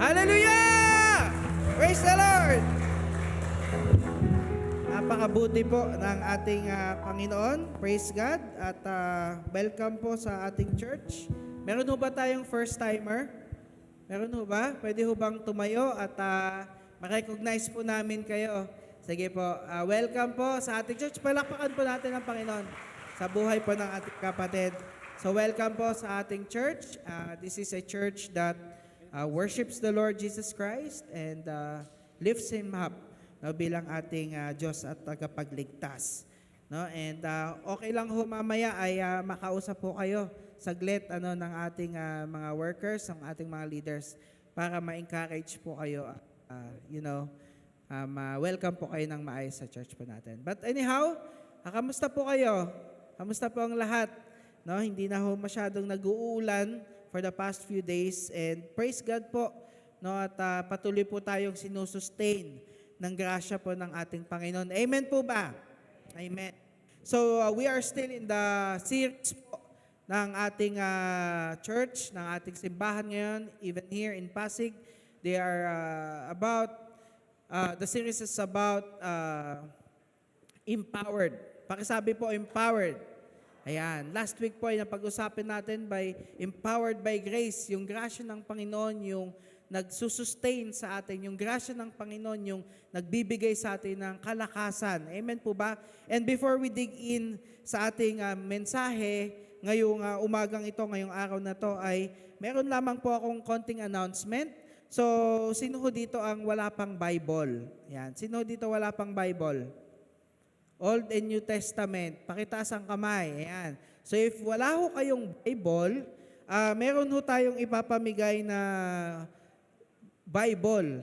Hallelujah! Praise the Lord! Napakabuti po ng ating Panginoon. Praise God. At welcome po sa ating church. Meron ho ba tayong first timer? Meron ho ba? Pwede ho bang tumayo at ma-recognize po namin kayo? Sige po. Welcome po sa ating church. Palakpakan po natin ang Panginoon sa buhay po ng ating kapatid. So welcome po sa ating church. This is a church that worships the Lord Jesus Christ and lifts Him up, no, bilang ating Diyos at tagapagligtas. No? And okay lang ho mamaya ay makausap po kayo saglit ng ating mga workers, ng ating mga leaders para ma-encourage po kayo, welcome po kayo ng maayos sa church po natin. But anyhow, kamusta po kayo? Kamusta po ang lahat? No, hindi na ho masyadong nag-uulan for the past few days, and praise God po, no, at patuloy po tayong sinusustain ng grasya po ng ating Panginoon. Amen po ba? Amen. So we are still in the series po ng ating church, ng ating simbahan ngayon, even here in Pasig. They are the series is about empowered. Pakisabi po, empowered. Ayan, last week po ay napag-usapin natin by empowered by grace, yung grasya ng Panginoon, yung nagsusustain sa atin, yung grasya ng Panginoon, yung nagbibigay sa atin ng kalakasan. Amen po ba? And before we dig in sa ating mensahe, ngayong umagang ito, ngayong araw na to, ay meron lamang po akong konting announcement. So, sino ho dito ang wala pang Bible? Ayan, sino ho dito wala pang Bible? Old and New Testament. Pakitaas ang kamay. Ayan. So if wala ho kayong Bible, meron ho tayong ipapamigay na Bible.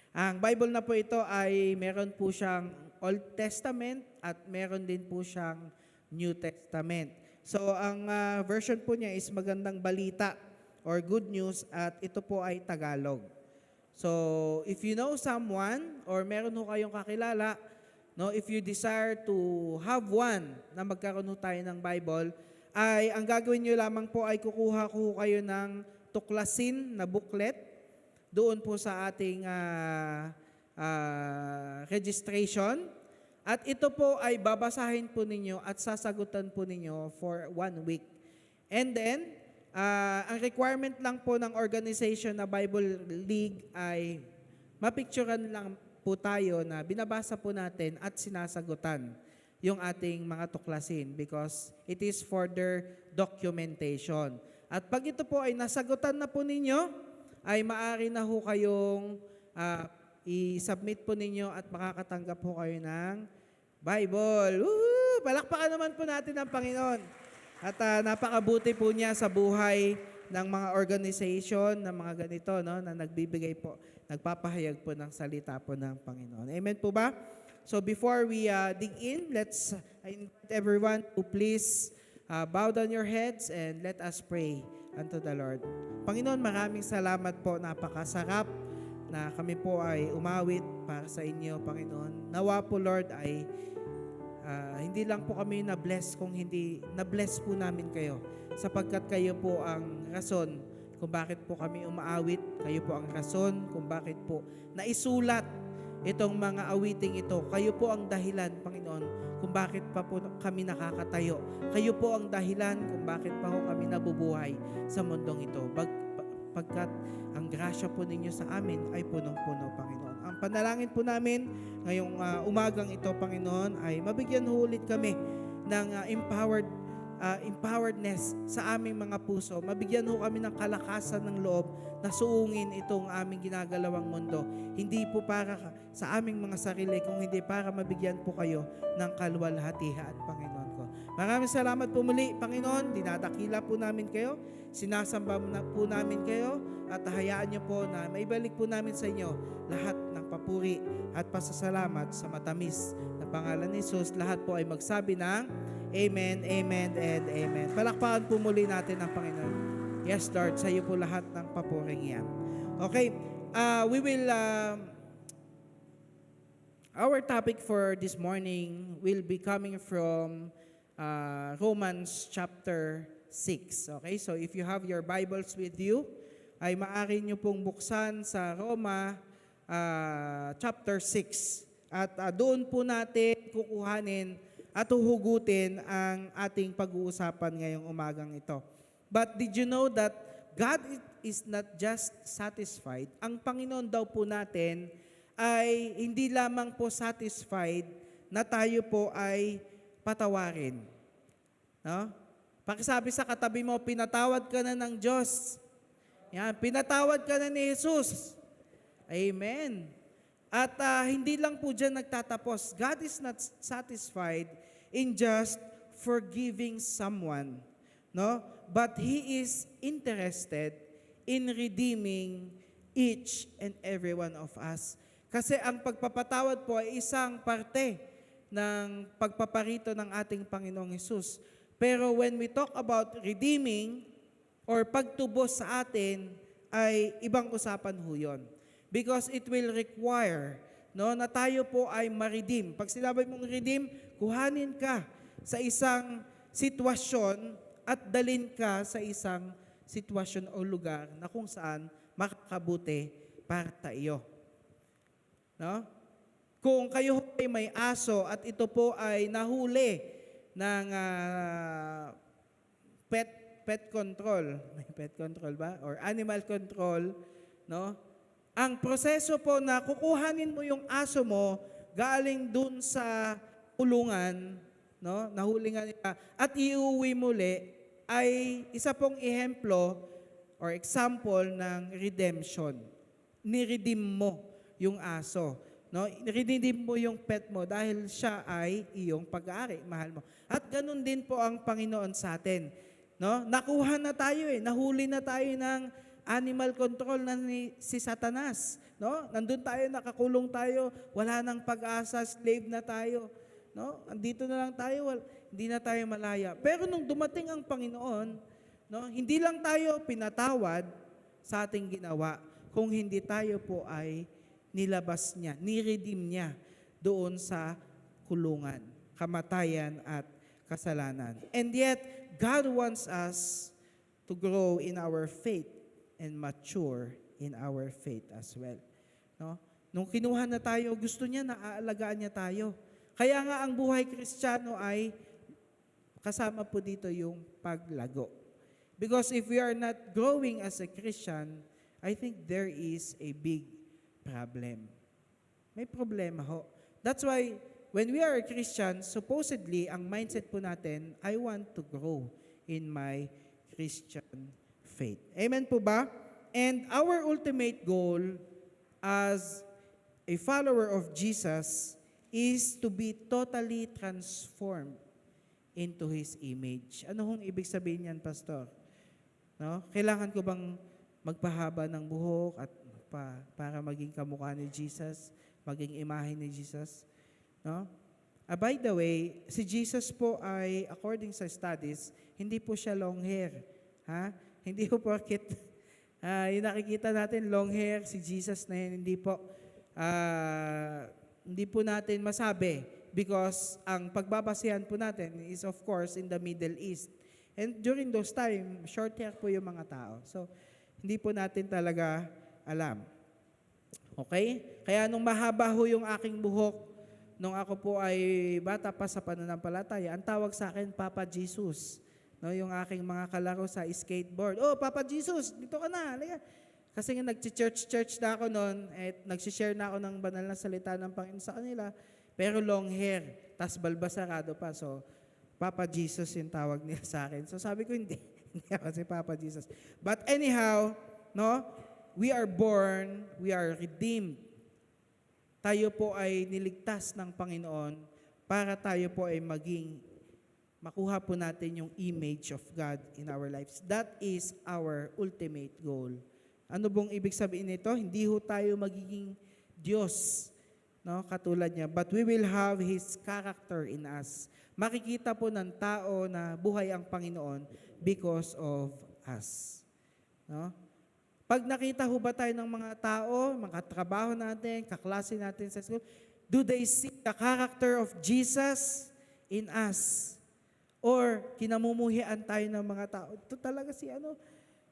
Ang Bible na po ito ay meron po siyang Old Testament at meron din po siyang New Testament. So ang version po niya is Magandang Balita or Good News at ito po ay Tagalog. So if you know someone or meron ho kayong kakilala, no, if you desire to have one na magkaroon tayo ng Bible, ay ang gagawin nyo lamang po ay kukuha ko kayo ng tuklasin na booklet doon po sa ating registration. At ito po ay babasahin po ninyo at sasagutan po ninyo for 1 week. And then, ang requirement lang po ng organization na Bible League ay mapicturean lang po tayo na binabasa po natin at sinasagutan yung ating mga tuklasin because it is for their documentation. At pag ito po ay nasagutan na po ninyo, ay maaari na ho kayong i-submit po ninyo at makakatanggap po kayo ng Bible. Woo! Palakpakan naman po natin ang Panginoon. At napakabuti po niya sa buhay ng mga organization, ng mga ganito, no, na nagbibigay po, nagpapahayag po ng salita po ng Panginoon. Amen po ba? So before we dig in, let's invite everyone to please bow down your heads and let us pray unto the Lord. Panginoon, maraming salamat po, napakasarap na kami po ay umawit para sa inyo, Panginoon. Nawa po, Lord, ay hindi lang po kami na-bless kung hindi na-bless po namin kayo sapagkat kayo po ang rason kung bakit po kami umaawit, kayo po ang rason kung bakit po naisulat itong mga awiting ito. Kayo po ang dahilan, Panginoon, kung bakit pa po kami nakakatayo. Kayo po ang dahilan kung bakit pa po kami nabubuhay sa mundong ito. Pagkat ang grasya po ninyo sa amin ay punong-puno, Panginoon. Ang panalangin po namin ngayong umagang ito, Panginoon, ay mabigyan ho ulit kami ng empoweredness sa aming mga puso. Mabigyan ho kami ng kalakasan ng loob na suungin itong aming ginagalawang mundo. Hindi po para sa aming mga sarili, kung hindi para mabigyan po kayo ng kaluwalhatian, Panginoon ko. Maraming salamat po muli, Panginoon. Dinadakila po namin kayo. Sinasamba na po namin kayo at hayaan niyo po na maibalik po namin sa inyo lahat ng papuri at pasasalamat sa matamis na pangalan ni Jesus. Lahat po ay magsabi ng Amen, Amen, and Amen. Palakpakan po muli natin ang Panginoon. Yes, Lord, sa iyo po lahat ng papuring yan. Okay, our topic for this morning will be coming from Romans chapter 6. Okay, so if you have your Bibles with you, ay maaari nyo pong buksan sa Roma chapter 6. At doon po natin kukuhanin at huhugutin ang ating pag-uusapan ngayong umagang ito. But did you know that God is not just satisfied? Ang Panginoon daw po natin ay hindi lamang po satisfied na tayo po ay patawarin. No? Pakisabi sa katabi mo, pinatawad ka na ng Diyos. Yan, pinatawad ka na ni Jesus. Amen. At hindi lang po dyan nagtatapos. God is not satisfied in just forgiving someone, no? But He is interested in redeeming each and every one of us. Kasi ang pagpapatawad po ay isang parte ng pagpaparito ng ating Panginoong Hesus. Pero when we talk about redeeming or pagtubos sa atin, ay ibang usapan ho yun. Because it will require, no, na tayo po ay ma-redeem. Pag sinabi mong redeem, kuhanin ka sa isang sitwasyon at dalin ka sa isang sitwasyon o lugar na kung saan makakabuti para sa iyo. No? Kung kayo ay may aso at ito po ay nahuli ng pet control, may pet control ba? Or animal control, no? Ang proseso po na kukuhanin mo yung aso mo galing dun sa kulungan, no? Nahuli nga nila, at iuwi muli ay isa pong ehemplo or example ng redemption. Ni-redeem mo yung aso. No? Redeem mo yung pet mo dahil siya ay iyong pag-aari, mahal mo. At ganun din po ang Panginoon sa atin. No? Nakuha na tayo nahuli na tayo ng animal control na si Satanas. No? Nandun tayo, nakakulong tayo, wala nang pag-asa, slave na tayo. No? Andito na lang tayo, hindi na tayo malaya. Pero nung dumating ang Panginoon, no, hindi lang tayo pinatawad sa ating ginawa, kung hindi tayo po ay nilabas niya, ni-redeem niya doon sa kulungan, kamatayan at kasalanan. And yet, God wants us to grow in our faith and mature in our faith as well. No? Nung kinuha na tayo, gusto niya na aalagaan niya tayo. Kaya nga ang buhay Kristiyano ay kasama po dito yung paglago. Because if we are not growing as a Christian, I think there is a big problem. May problema ho. That's why when we are a Christian, supposedly, ang mindset po natin, I want to grow in my Christian faith. Amen po ba? And our ultimate goal as a follower of Jesus is to be totally transformed into His image. Ano hong ibig sabihin yan, Pastor? No? Kailangan ko bang magpahaba ng buhok at para maging kamukha ni Jesus, maging imahe ni Jesus? No? By the way, si Jesus po ay, according sa studies, hindi po siya long hair. Ha? Hindi po porket yung nakikita natin, long hair, si Jesus na yun, hindi po natin masabi because ang pagbabasihan po natin is of course in the Middle East. And during those time, short hair po yung mga tao. So, hindi po natin talaga alam. Okay? Kaya nung mahaba ho yung aking buhok, nung ako po ay bata pa sa pananampalataya, ang tawag sa akin, Papa Jesus. No, yung aking mga kalaro sa skateboard. Oh, Papa Jesus, dito ka na. Halika. Kasi nga nag-church na ako noon at nag-share na ako ng banal na salita ng Panginoon sa kanila, pero long hair, tas balbasarado pa. So, Papa Jesus yung tawag nila sa akin. So sabi ko, hindi ako si Papa Jesus. But anyhow, no, we are born, we are redeemed. Tayo po ay niligtas ng Panginoon para tayo po ay makuha po natin yung image of God in our lives. That is our ultimate goal. Ano bang ibig sabihin nito? Hindi ho tayo magiging Diyos, no, katulad niya, but we will have His character in us. Makikita po ng tao na buhay ang Panginoon because of us. No? Pag nakita ho ba tayo ng mga tao, mga trabaho natin, kaklase natin sa school, do they see the character of Jesus in us? Or kinamumuhian tayo ng mga tao? Ito talaga si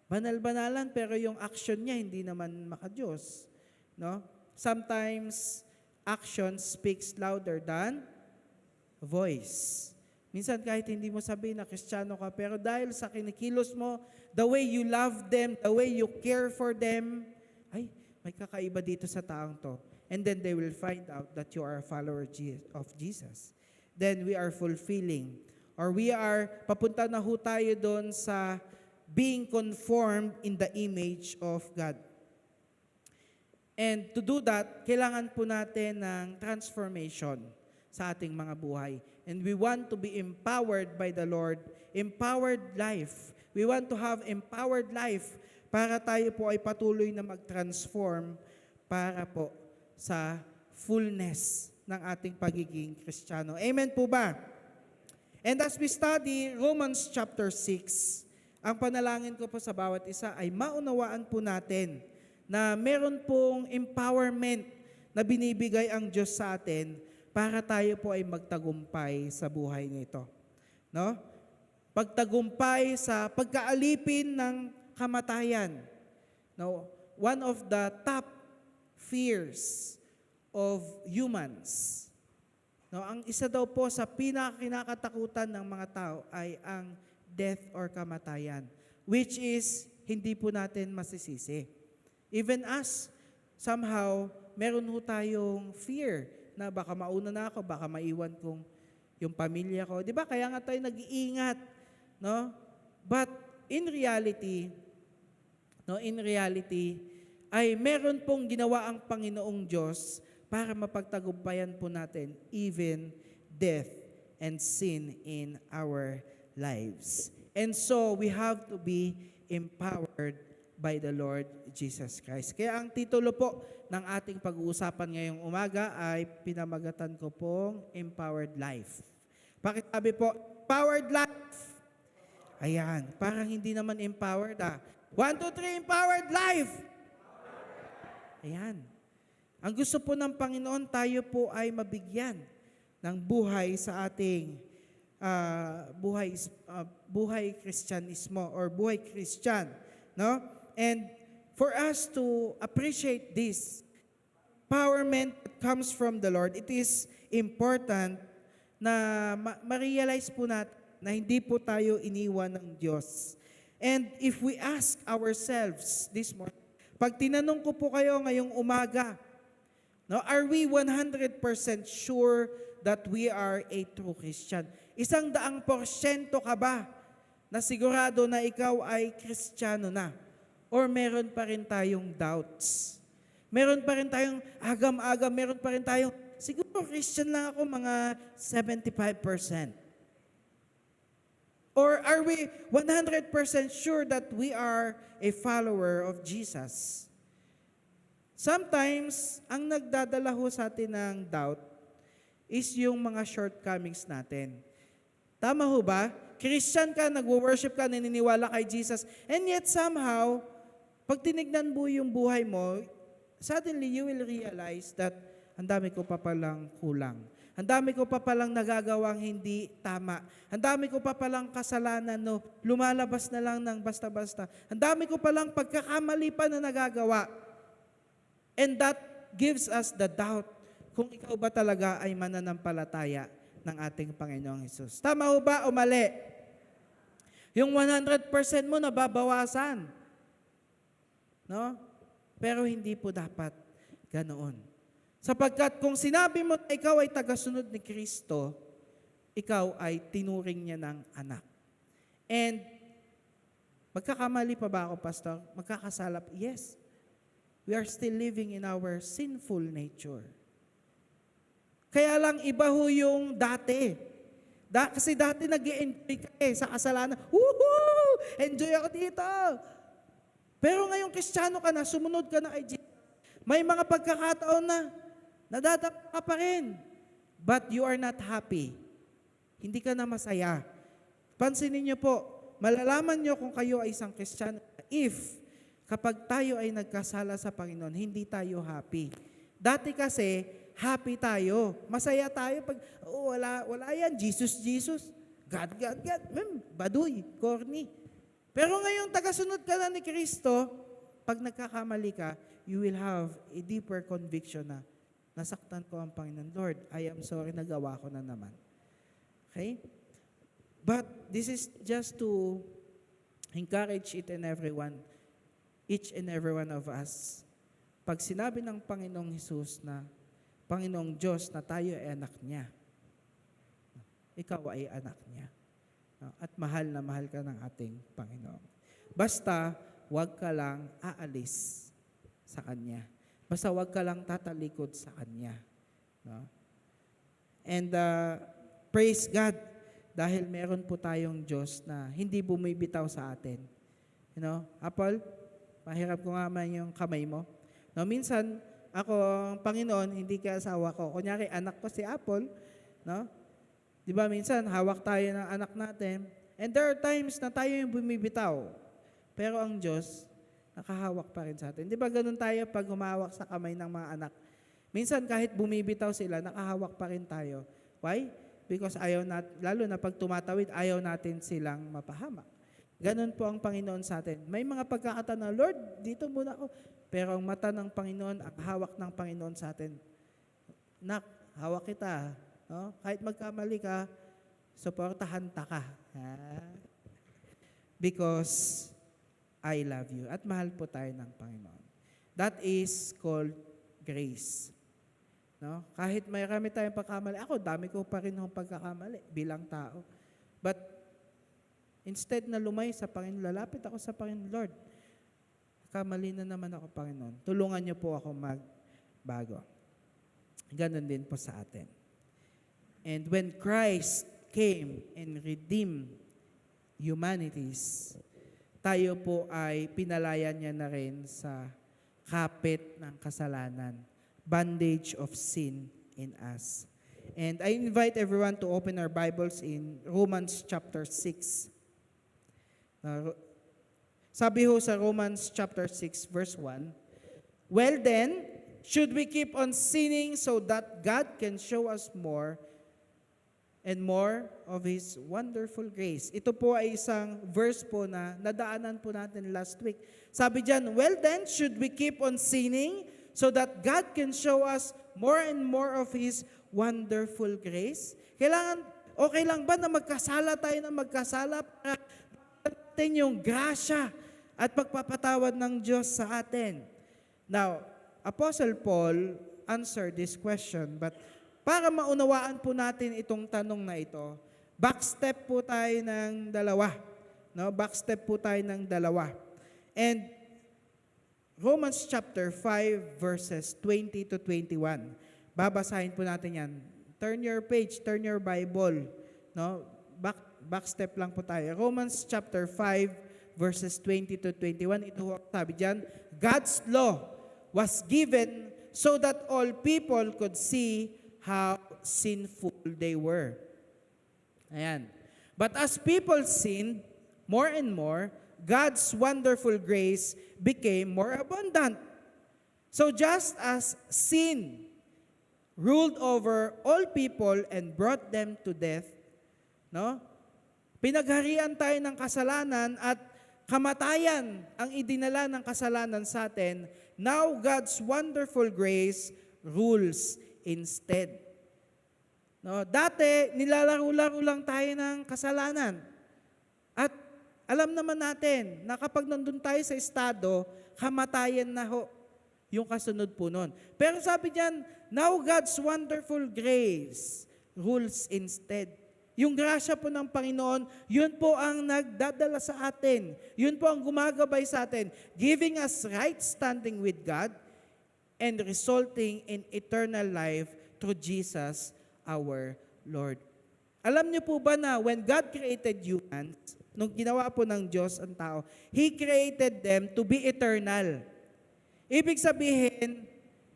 Banal-banalan pero yung action niya hindi naman maka-Diyos, no? Sometimes action speaks louder than voice. Minsan kahit hindi mo sabihin na Kristiyano ka, pero dahil sa kinikilos mo, the way you love them, the way you care for them, ay, may kakaiba dito sa taong to. And then they will find out that you are a follower of Jesus. Then we are fulfilling, or we are, papunta na ho tayo doon sa being conformed in the image of God. And to do that, kailangan po natin ng transformation sa ating mga buhay. And we want to be empowered by the Lord, empowered life. We want to have empowered life para tayo po ay patuloy na mag-transform para po sa fullness ng ating pagiging Kristiyano. Amen po ba? And as we study Romans chapter 6, ang panalangin ko po sa bawat isa ay maunawaan po natin na meron pong empowerment na binibigay ang Diyos sa atin para tayo po ay magtagumpay sa buhay nito. No? Pagtagumpay sa pagkaalipin ng kamatayan. No? One of the top fears of humans. No, ang isa daw po sa pinakakinakatakutan ng mga tao ay ang death or kamatayan, which is hindi po natin masisisi. Even us, somehow, meron ho tayong fear na baka mauna na ako, baka maiwan kong yung pamilya ko. Di ba? Kaya nga tayo nag-iingat. No? But in reality, ay meron pong ginawa ang Panginoong Diyos para mapagtagumpayan po natin even death and sin in our lives. And so, we have to be empowered by the Lord Jesus Christ. Kaya ang titulo po ng ating pag-uusapan ngayong umaga ay pinamagatan ko pong Empowered Life. Pakisabi po, Empowered Life. Ayan, parang hindi naman empowered 1, 2, 3, Empowered Life. Ayan. Ang gusto po ng Panginoon, tayo po ay mabigyan ng buhay sa ating buhay Kristyanismo or buhay Christian, no? And for us to appreciate this empowerment that comes from the Lord, it is important na ma-realize po natin na hindi po tayo iniwan ng Diyos. And if we ask ourselves this morning, pag tinanong ko po kayo ngayong umaga, no, are we 100% sure that we are a true Christian? 100% ka ba na sigurado na ikaw ay Kristiyano na? Or meron pa rin tayong doubts? Meron pa rin tayong agam-agam, meron pa rin tayong, siguro Christian lang ako mga 75%. Or are we 100% sure that we are a follower of Jesus? Sometimes, ang nagdadala ho sa atin ng doubt is yung mga shortcomings natin. Tama ho ba? Christian ka, nagwo-worship ka, naniniwala kay Jesus, and yet somehow, pag tinignan mo yung buhay mo, suddenly you will realize that ang dami ko pa palang kulang. Ang dami ko pa palang nagagawang hindi tama. Ang dami ko pa palang kasalanan, no, lumalabas na lang ng basta-basta. Ang dami ko palang pagkakamali pa na nagagawa. And that gives us the doubt kung ikaw ba talaga ay mananampalataya ng ating Panginoong Hesus. Tama ho ba o mali? Yung 100% mo nababawasan. No? Pero hindi po dapat ganoon. Sapagkat kung sinabi mo na ikaw ay tagasunod ni Kristo, ikaw ay tinuring niya ng anak. And magkakamali pa ba ako, Pastor? Magkakasala pa? Yes. We are still living in our sinful nature. Kaya lang iba ho yung dati. Kasi dati nag-i-enjoy ka sa kasalanan. Woohoo! Enjoy ako dito! Pero ngayong Kristiyano ka na, sumunod ka na kay Jesus. May mga pagkakataon na nadadapa ka pa rin. But you are not happy. Hindi ka na masaya. Pansinin niyo po, malalaman niyo kung kayo ay isang Kristiyano if kapag tayo ay nagkasala sa Panginoon, hindi tayo happy. Dati kasi, happy tayo. Masaya tayo pag, wala yan, Jesus, Jesus. God, God, God. Baduy, corny. Pero ngayong tagasunod ka na ni Kristo, pag nagkakamali ka, you will have a deeper conviction na nasaktan ko ang Panginoon. Lord, I am sorry, nagawa ko na naman. Okay? But this is just to encourage each and every one of us. Pag sinabi ng Panginoong Hesus na, Panginoong Diyos na tayo ay anak niya, ikaw ay anak niya. At mahal na mahal ka ng ating Panginoon. Basta, huwag ka lang aalis sa Kanya. Basta huwag ka lang tatalikod sa Kanya. No? And praise God, dahil meron po tayong Diyos na hindi bumibitaw sa atin. You know, Apple, pahirap ko nga man yung kamay mo. No, minsan, ako, ang Panginoon, hindi ka asawa ko. Kunyari, anak ko si Apple, no? Di ba, minsan, hawak tayo ng anak natin. And there are times na tayo yung bumibitaw. Pero ang Diyos, nakahawak pa rin sa atin. Di ba, ganun tayo pag humawak sa kamay ng mga anak. Minsan, kahit bumibitaw sila, nakahawak pa rin tayo. Why? Because lalo na pag tumatawid, ayaw natin silang mapahamak. Ganun po ang Panginoon sa atin. May mga pagkakataon na, Lord, dito muna ako. Pero ang mata ng Panginoon, ang hawak ng Panginoon sa atin, nak, hawak kita. No? Kahit magkamali ka, suportahan ta ka. Because I love you. At mahal po tayo ng Panginoon. That is called grace. No? Kahit may kami tayong pagkamali, ako, dami ko pa rin ng pagkakamali bilang tao. But instead na lumay sa Panginoon, lalapit ako sa Panginoon, Lord, kamali na naman ako, Panginoon. Tulungan niyo po ako magbago. Ganon din po sa atin. And when Christ came and redeemed humanities, tayo po ay pinalaya niya na rin sa kapit ng kasalanan, bondage of sin in us. And I invite everyone to open our Bibles in Romans chapter 6. Sabi ho sa Romans chapter 6 verse 1, well then, should we keep on sinning so that God can show us more and more of His wonderful grace? Ito po ay isang verse po na nadaanan po natin last week. Sabi diyan, well then, should we keep on sinning so that God can show us more and more of His wonderful grace? Okay lang ba na magkasala tayo na magkasala para natin yung grasya at pagpapatawad ng Diyos sa atin? Now, Apostle Paul answered this question, but para maunawaan po natin itong tanong na ito, backstep po tayo ng dalawa. No? Backstep po tayo ng dalawa. And Romans chapter 5 verses 20 to 21. Babasahin po natin yan. Turn your page, turn your Bible. No? Backstep lang po tayo. Romans chapter 5 verses 20 to 21. Ito sabi diyan, God's law was given so that all people could see how sinful they were. Ayan. But as people sinned more and more, God's wonderful grace became more abundant. So just as sin ruled over all people and brought them to death, no? Pinagharian tayo ng kasalanan at kamatayan ang idinala ng kasalanan sa atin. Now God's wonderful grace rules instead. No, dati nilalaro-laro lang tayo ng kasalanan. At alam naman natin na kapag nandun tayo sa estado, kamatayan na ho yung kasunod po nun. Pero sabi diyan, now God's wonderful grace rules instead. Yung grasya po ng Panginoon, yun po ang nagdadala sa atin. Yun po ang gumagabay sa atin, giving us right standing with God and resulting in eternal life through Jesus our Lord. Alam niyo po ba na when God created humans, nung ginawa po ng Diyos ang tao, He created them to be eternal. Ibig sabihin,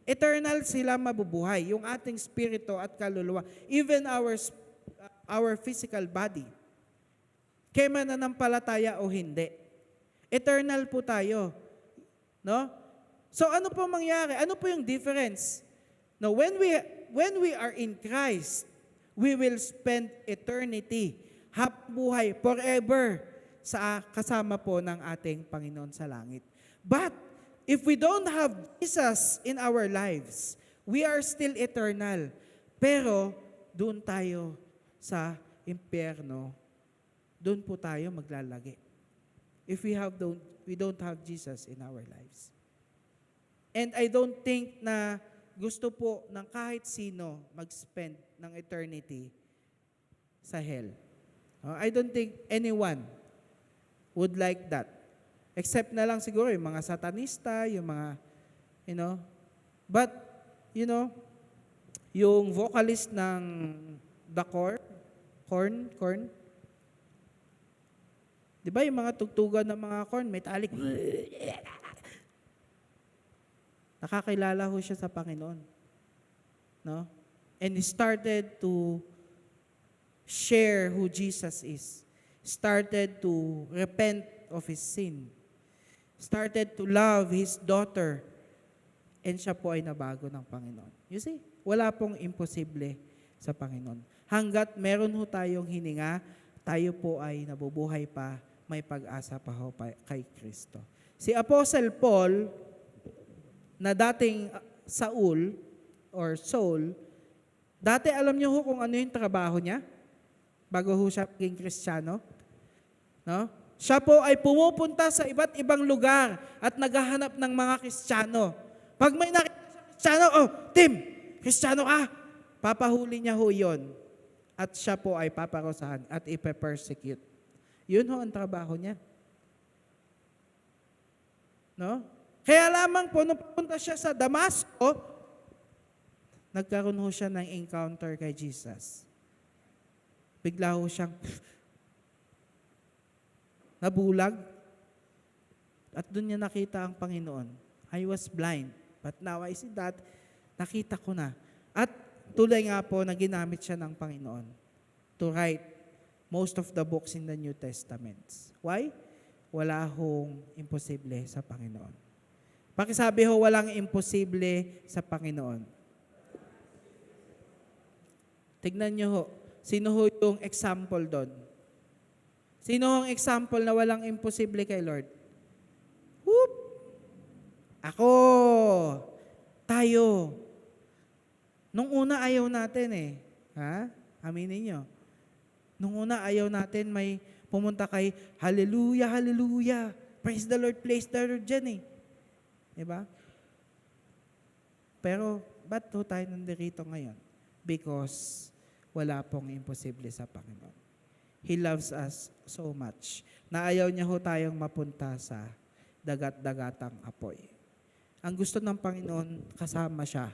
eternal sila mabubuhay, yung ating spirito at kaluluwa, even our physical body. Kaya mananampalataya o hindi. Eternal po tayo. No? So ano po mangyari? Ano po yung difference? No, when we are in Christ, we will spend eternity, habang buhay, forever, kasama po ng ating Panginoon sa langit. But if we don't have Jesus in our lives, we are still eternal. Pero doon tayo sa impyerno, doon po tayo maglalagi. If we don't have Jesus in our lives. And I don't think na gusto po ng kahit sino mag-spend ng eternity sa hell. I don't think anyone would like that. Except na lang siguro yung mga satanista, yung mga, but, yung vocalist ng The Korn, di ba yung mga tugtugan ng mga Korn, metallic, nakakilala ho siya sa Panginoon. No? And he started to share who Jesus is. Started to repent of his sin. Started to love his daughter. And siya po ay nabago ng Panginoon. You see, wala pong imposible sa Panginoon. Hanggat meron ho tayong hininga, tayo po ay nabubuhay pa, may pag-asa pa ho kay Kristo. Si Apostle Paul, na dating Saul, dati alam niyo ho kung ano yung trabaho niya? Bago ho siya maging Kristiyano? No? Siya po ay pumupunta sa iba't ibang lugar at naghahanap ng mga Kristiyano. Pag may nakita sa Kristiyano, Tim, Kristiyano ka, papahuli niya ho yun. At siya po ay paparusahan at ipe-persecute. Yun ho ang trabaho niya. No? Kaya lamang po, nung pupunta siya sa Damasco, nagkaroon ho siya ng encounter kay Jesus. Bigla ho siyang nabulag. At doon niya nakita ang Panginoon. I was blind, but now I see that. Nakita ko na. At tuloy nga po na ginamit siya ng Panginoon to write most of the books in the New Testament. Why? Wala hong imposible sa Panginoon. Pakisabi ho, walang imposible sa Panginoon. Tignan niyo ho, sino ho yung example doon? Sino ang example na walang imposible kay Lord? Whoop! Ako! Tayo! Nung una ayaw natin Ha? Aminin niyo. Nung una ayaw natin may pumunta kay Hallelujah, Hallelujah. Praise the Lord dyan Diba? Pero, ba't ho tayo nandito ngayon? Because wala pong imposible sa Panginoon. He loves us so much na ayaw niya ho tayong mapunta sa dagat-dagatang apoy. Ang gusto ng Panginoon, kasama siya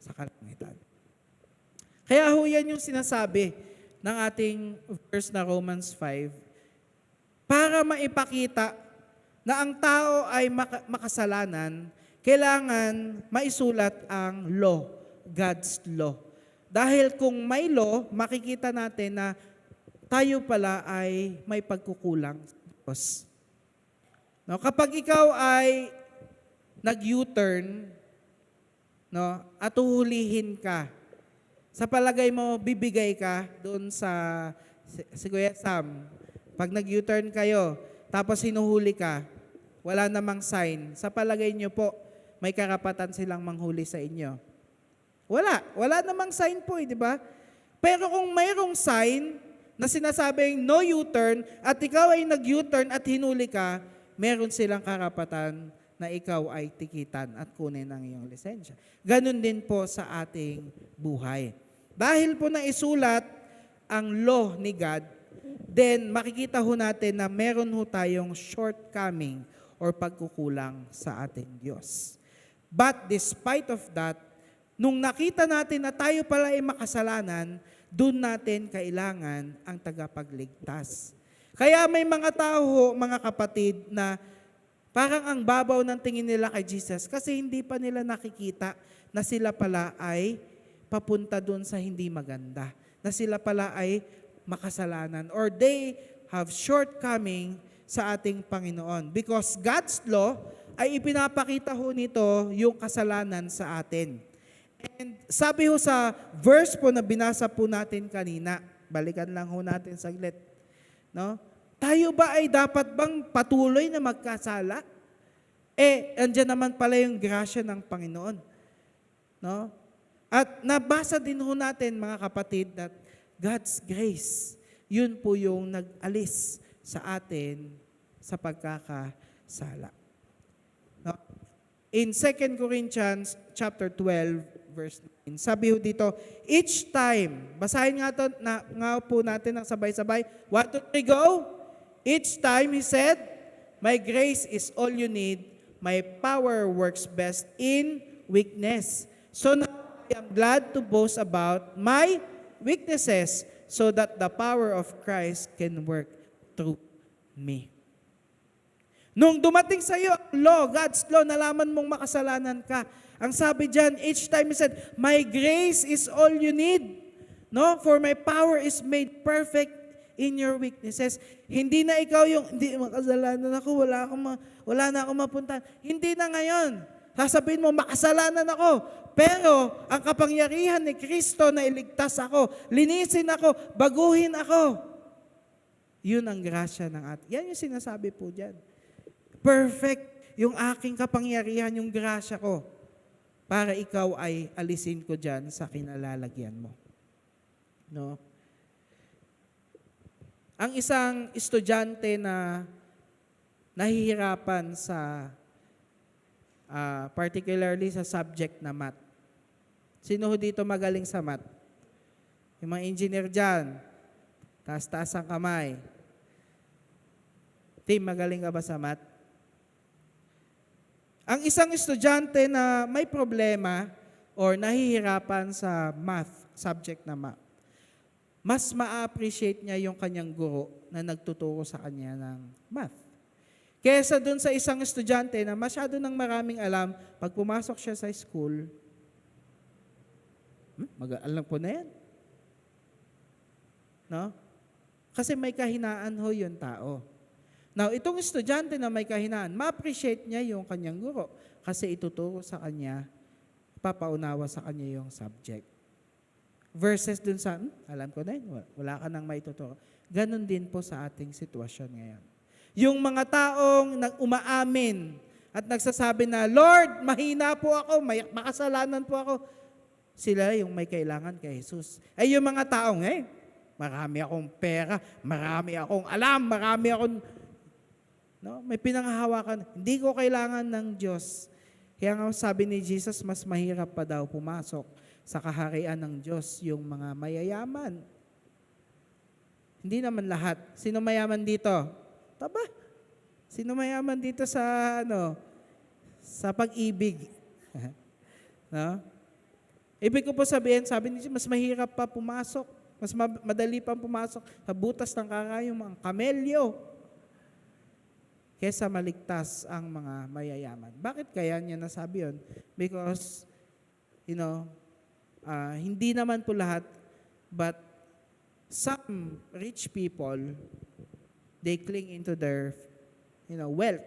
sa kalangitan. Kaya ho yan yung sinasabi ng ating verse na Romans 5 para maipakita na ang tao ay makasalanan, kailangan maisulat ang law, God's law. Dahil kung may law, makikita natin na tayo pala ay may pagkukulang sa Diyos. Kapag ikaw ay nag-U-turn at uhulihin ka, sa palagay mo, bibigay ka doon si Kuya Sam. Pag nag-U-turn kayo, tapos hinuhuli ka, wala namang sign. Sa palagay nyo po, may karapatan silang manghuli sa inyo. Wala namang sign po, di ba? Pero kung mayroong sign na sinasabing no U-turn at ikaw ay nag-U-turn at hinuli ka, meron silang karapatan na ikaw ay tikitan at kunin ang iyong lisensya. Ganon din po sa ating buhay. Dahil po na isulat ang law ni God, then makikita ho natin na meron ho tayong shortcoming or pagkukulang sa ating Diyos. But despite of that, nung nakita natin na tayo pala ay makasalanan, doon natin kailangan ang tagapagligtas. Kaya may mga tao, mga kapatid, na parang ang babaw ng tingin nila kay Jesus kasi hindi pa nila nakikita na sila pala ay papunta doon sa hindi maganda. Na sila pala ay makasalanan or they have shortcoming sa ating Panginoon. Because God's law ay ipinapakita ho nito yung kasalanan sa atin. And sabi ho sa verse po na binasa po natin kanina, balikan lang ho natin saglit. Tayo ba ay dapat bang patuloy na magkasala? Andyan naman pala yung grasya ng Panginoon. No? At nabasa din ho natin, mga kapatid, that God's grace, yun po yung nag-alis sa atin sa pagkakasala. No? In 2 Corinthians chapter 12, verse 9, sabi ho dito, each time, basahin nga, nga po natin ng sabay-sabay, 1, 2, 3, go! Each time, he said, my grace is all you need, my power works best in weakness. So now I am glad to boast about my weaknesses so that the power of Christ can work through me. Nung dumating sa iyo ang law, God's law, nalaman mong makasalanan ka. Ang sabi diyan, each time he said, my grace is all you need. No? For my power is made perfect in your weaknesses. Hindi na ikaw yung, hindi makasalanan ako, wala na akong mapuntahan. Hindi na ngayon. Sasabihin mo, makasalanan ako. Pero, ang kapangyarihan ni Kristo na iligtas ako, linisin ako, baguhin ako. Yun ang grasya ng atin. Yan yung sinasabi po dyan. Perfect yung aking kapangyarihan, yung grasya ko, para ikaw ay alisin ko dyan sa kinalalagyan mo. No? Ang isang estudyante na nahihirapan sa, particularly sa subject na math. Sino ho dito magaling sa math? Yung mga engineer dyan, taas-taas ang kamay. Tim, magaling ka ba sa math? Ang isang estudyante na may problema or nahihirapan sa math, subject na math, mas ma-appreciate niya yung kanyang guro na nagtuturo sa kanya ng math. Kesa dun sa isang estudyante na masyado nang maraming alam, pag pumasok siya sa school, mag-aalam po na yan. No? Kasi may kahinaan ho yung tao. Now, itong estudyante na may kahinaan, ma-appreciate niya yung kanyang guro kasi ituturo sa kanya, papaunawa sa kanya yung subject. Versus dun sa, alam ko na yun, wala ka nang maituturo. Ganon din po sa ating sitwasyon ngayon. Yung mga taong umaamin at nagsasabi na, Lord, mahina po ako, makasalanan po ako. Sila yung may kailangan kay Jesus. Ay yung mga taong, marami akong pera, marami akong alam, marami akong, no, may pinanghahawakan. Hindi ko kailangan ng Diyos. Kaya nga sabi ni Jesus, mas mahirap pa daw pumasok sa kaharian ng Diyos yung mga mayayaman. Hindi naman lahat. Sino mayaman dito? Taba. Sino mayaman dito sa sa pag-ibig? No? Ibig ko po sabihin, sabi ni Jesus, mas mahirap pa pumasok. Mas madali pa pumasok sa butas ng karayong mga kamelyo kesa maligtas ang mga mayayaman. Bakit kaya niya nasabi yun? Because, hindi naman po lahat, but some rich people, they cling into their, wealth.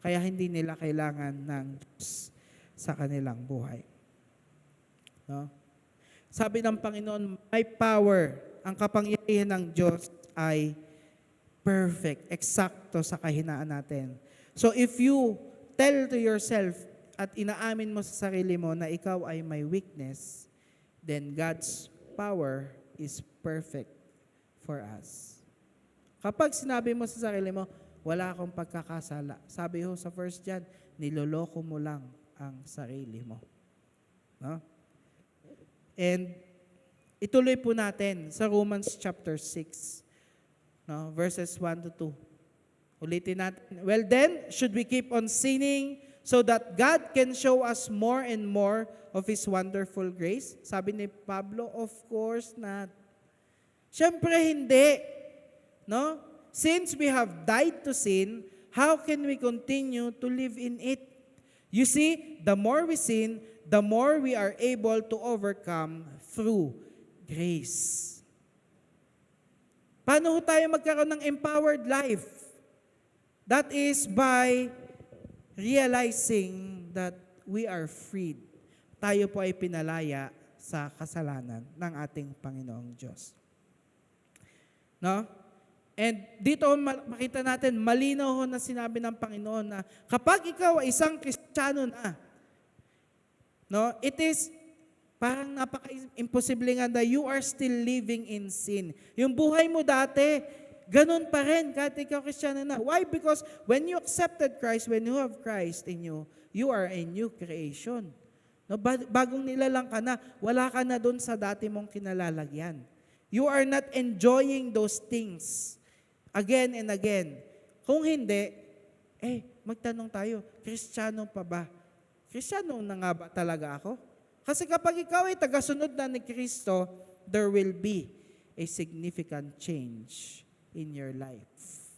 Kaya hindi nila kailangan ng Diyos sa kanilang buhay. No? Sabi ng Panginoon, may power, ang kapangyarihan ng Diyos ay perfect, eksakto sa kahinaan natin. So if you tell to yourself at inaamin mo sa sarili mo na ikaw ay may weakness, then God's power is perfect for us. Kapag sinabi mo sa sarili mo, wala akong pagkakasala, sabi ho sa 1 John, niloloko mo lang ang sarili mo. No? And ituloy po natin sa Romans chapter 6, verses 1 to 2. Ulitin natin. Well then, should we keep on sinning so that God can show us more and more of His wonderful grace? Sabi ni Pablo, of course not. Siyempre hindi. No? Since we have died to sin, how can we continue to live in it? You see, the more we sin, the more we are able to overcome through grace. Paano tayo magkaroon ng empowered life? That is by realizing that we are freed. Tayo po ay pinalaya sa kasalanan ng ating Panginoong Diyos. No? And dito makita natin, malinaw ho na sinabi ng Panginoon na kapag ikaw ay isang Kristiyano na, no, it is parang napaka-imposible nga na you are still living in sin. Yung buhay mo dati, ganun pa rin kahit ikaw Kristiyano na. Why? Because when you accepted Christ, when you have Christ in you, you are a new creation. No, bagong nilalang ka na, wala ka na doon sa dati mong kinalalagyan. You are not enjoying those things again and again. Kung hindi, magtanong tayo, Kristiyano pa ba? Kristiyano na nga ba talaga ako? Kasi kapag ikaw ay tagasunod na ni Kristo, there will be a significant change in your life.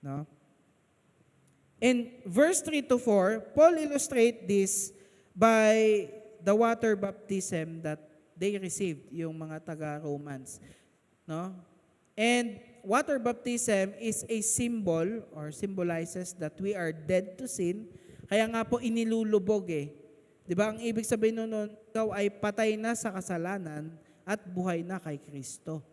No? In verse 3 to 4, Paul illustrate this by the water baptism that they received, yung mga taga-Romans. No? And water baptism is a symbol or symbolizes that we are dead to sin. Kaya nga po inilulubog Di ba? Ang ibig sabihin nun, ikaw ay patay na sa kasalanan at buhay na kay Kristo.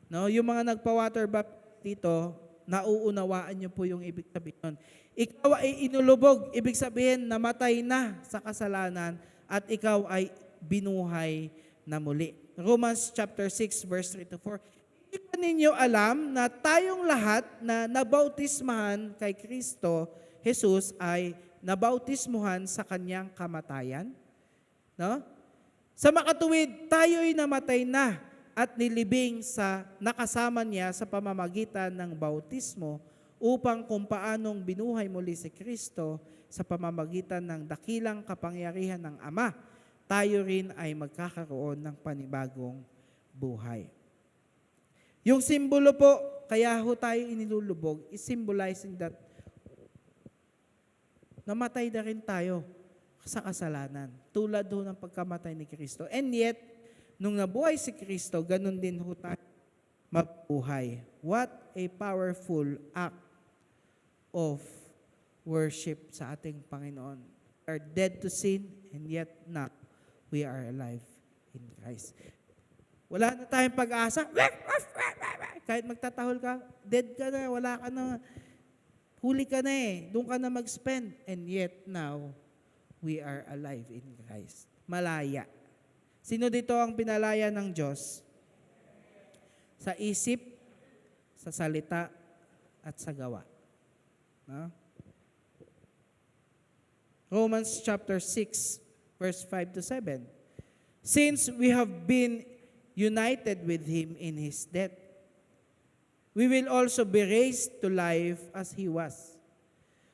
No? Yung mga nagpa-water baptism dito, nauunawaan niyo po yung ibig sabihin nun. Ikaw ay inulubog, ibig sabihin namatay na sa kasalanan at ikaw ay binuhay na muli. Romans chapter 6 verse 3 to 4. Hindi ba ninyo alam na tayong lahat na nabautismahan kay Kristo, Jesus ay nabautismuhan sa kanyang kamatayan? No? Sa makatuwid, tayo'y namatay na at nilibing sa nakasama niya sa pamamagitan ng bautismo upang kung paanong binuhay muli si Kristo sa pamamagitan ng dakilang kapangyarihan ng Ama, tayo rin ay magkakaroon ng panibagong buhay. Yung simbolo po, kaya ho tayo inilulubog, is symbolizing that namatay na rin tayo sa kasalanan, tulad ho ng pagkamatay ni Kristo. And yet, nung nabuhay si Kristo, ganun din ho tayo mabuhay. What a powerful act of worship sa ating Panginoon. We are dead to sin, and yet now we are alive in Christ. Wala na tayong pag-asa. Kahit magtatahol ka, dead ka na, wala ka na. Huli ka na doon ka na mag-spend. And yet now, we are alive in Christ. Malaya. Sino dito ang pinalaya ng Diyos? Sa isip, sa salita, at sa gawa. No? Romans chapter 6, verse 5 to 7. Since we have been united with Him in His death, we will also be raised to life as He was.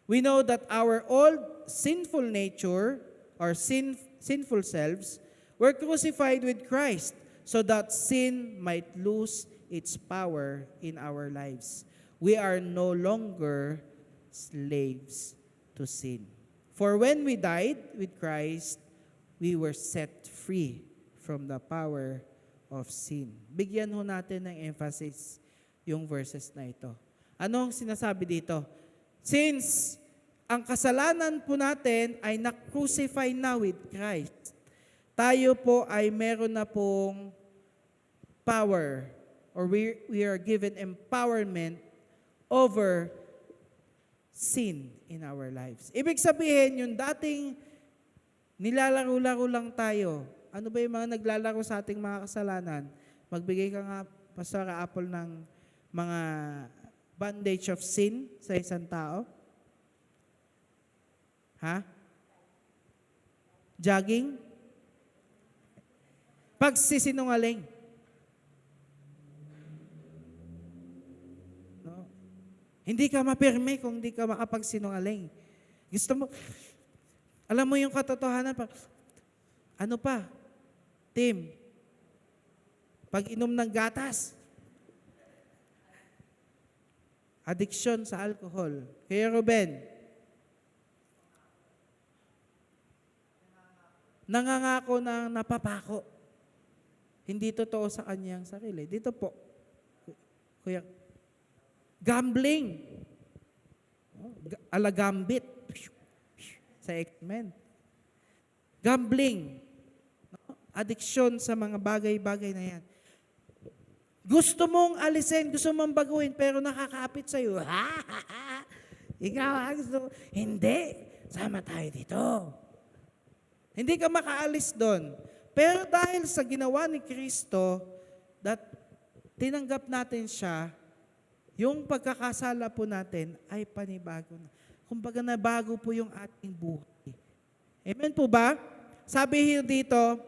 We know that our old sinful nature, or sinful selves, were crucified with Christ so that sin might lose its power in our lives. We are no longer slaves to sin. For when we died with Christ, we were set free from the power of sin. Bigyan ho natin ng emphasis yung verses na ito. Anong sinasabi dito? Since ang kasalanan po natin ay na-crucify na with Christ, tayo po ay meron na pong power, or we are given empowerment over sin in our lives. Ibig sabihin, yung dating nilalaro-laro lang tayo. Ano ba yung mga naglalaro sa ating mga kasalanan? Magbigay ka nga, Pastor Apple, ng mga bondage of sin sa isang tao? Ha? Jogging? Pagsisinungaling. No? Hindi ka mapirme kung hindi ka makapagsinungaling. Gusto mo, alam mo yung katotohanan, ano pa? Tim, pag inom ng gatas, addiction sa alcohol. Kaya Ruben, nangangako ng napapako. Hindi totoo sa kanyang sarili. Dito po, kuya, gambling. Alagambit. Sa X-Men. Gambling. Addiction sa mga bagay-bagay na yan. Gusto mong alisin, gusto mong baguhin, pero nakakapit sa'yo. Ikaw, gusto mo. Hindi. Sama tayo dito. Hindi ka makaalis doon. Pero dahil sa ginawa ni Kristo, that tinanggap natin siya, yung pagkakasala po natin ay panibago na. Kumbaga nabago po yung ating buhay. Amen po ba? Sabi here dito,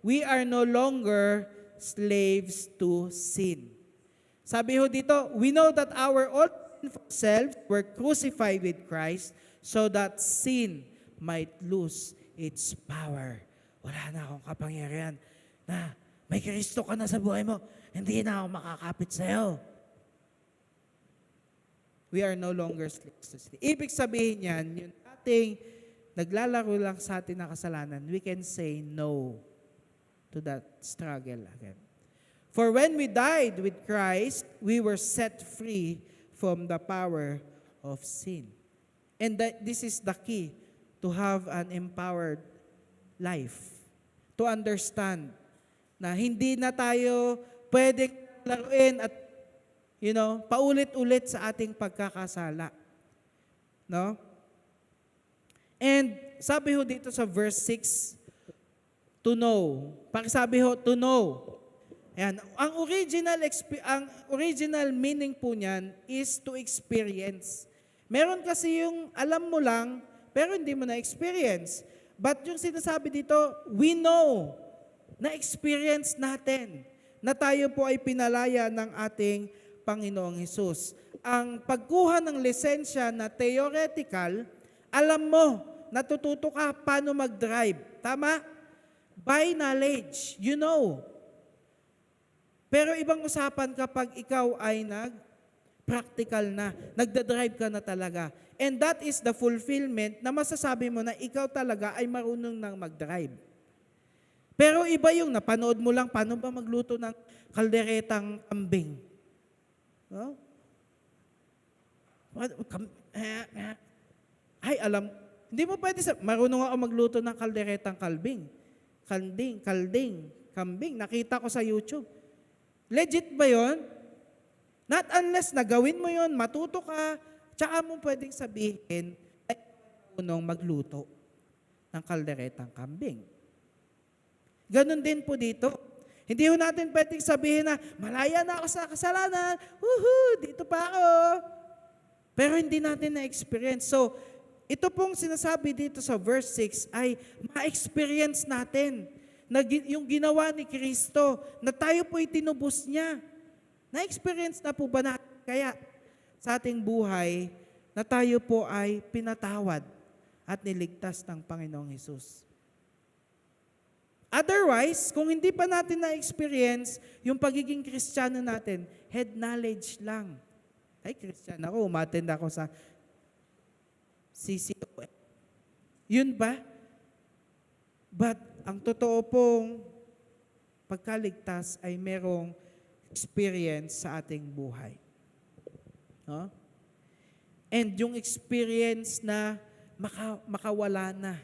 we are no longer slaves to sin. Sabi ho dito, we know that our old sinful selves were crucified with Christ so that sin might lose its power. Wala na akong kapangyarihan na may Kristo ka na sa buhay mo, hindi na ako makakapit sa'yo. We are no longer slaves to sin. Ibig sabihin yan, yung ating naglalaro lang sa atin na kasalanan, we can say no to that struggle again. For when we died with Christ, we were set free from the power of sin. And that this is the key to have an empowered life. To understand na hindi na tayo pwedeng laruin at paulit-ulit sa ating pagkakasala. No? And sabi ho dito sa verse 6, to know. Pakisabi ho, to know. Ayan. Ang original meaning po niyan is to experience. Meron kasi yung alam mo lang, pero hindi mo na-experience. But yung sinasabi dito, we know, na-experience natin, na tayo po ay pinalaya ng ating Panginoong Hesus. Ang pagkuha ng lisensya na theoretical, alam mo, natututo ka paano mag-drive. Tama? By knowledge, you know. Pero ibang usapan kapag ikaw ay practical na, nagda-drive ka na talaga. And that is the fulfillment na masasabi mo na ikaw talaga ay marunong nang mag-drive. Pero iba yung napanood mo lang paano ba magluto ng kalderetang kambing. No? Ay, hindi mo pwede marunong ako magluto ng kalderetang kambing. Nakita ko sa YouTube. Legit ba yon? Not unless na gawin mo yon, matuto ka, tsaka mo pwedeng sabihin, ay marunong magluto ng kalderetang kambing. Ganon din po dito. Hindi ho natin pwedeng sabihin na, malaya na ako sa kasalanan, dito pa ako. Pero hindi natin na-experience. So, ito pong sinasabi dito sa verse 6 ay ma-experience natin na yung ginawa ni Kristo, na tayo po'y tinubos niya. Na-experience na po ba natin kaya sa ating buhay na tayo po ay pinatawad at niligtas ng Panginoong Hesus? Otherwise, kung hindi pa natin na-experience yung pagiging Kristiyano natin, head knowledge lang. Ay, Kristiyano ako, umattend ako sa CCOF. Yun ba? But ang totoo pong pagkaligtas ay merong experience sa ating buhay. No? And yung experience na makawala na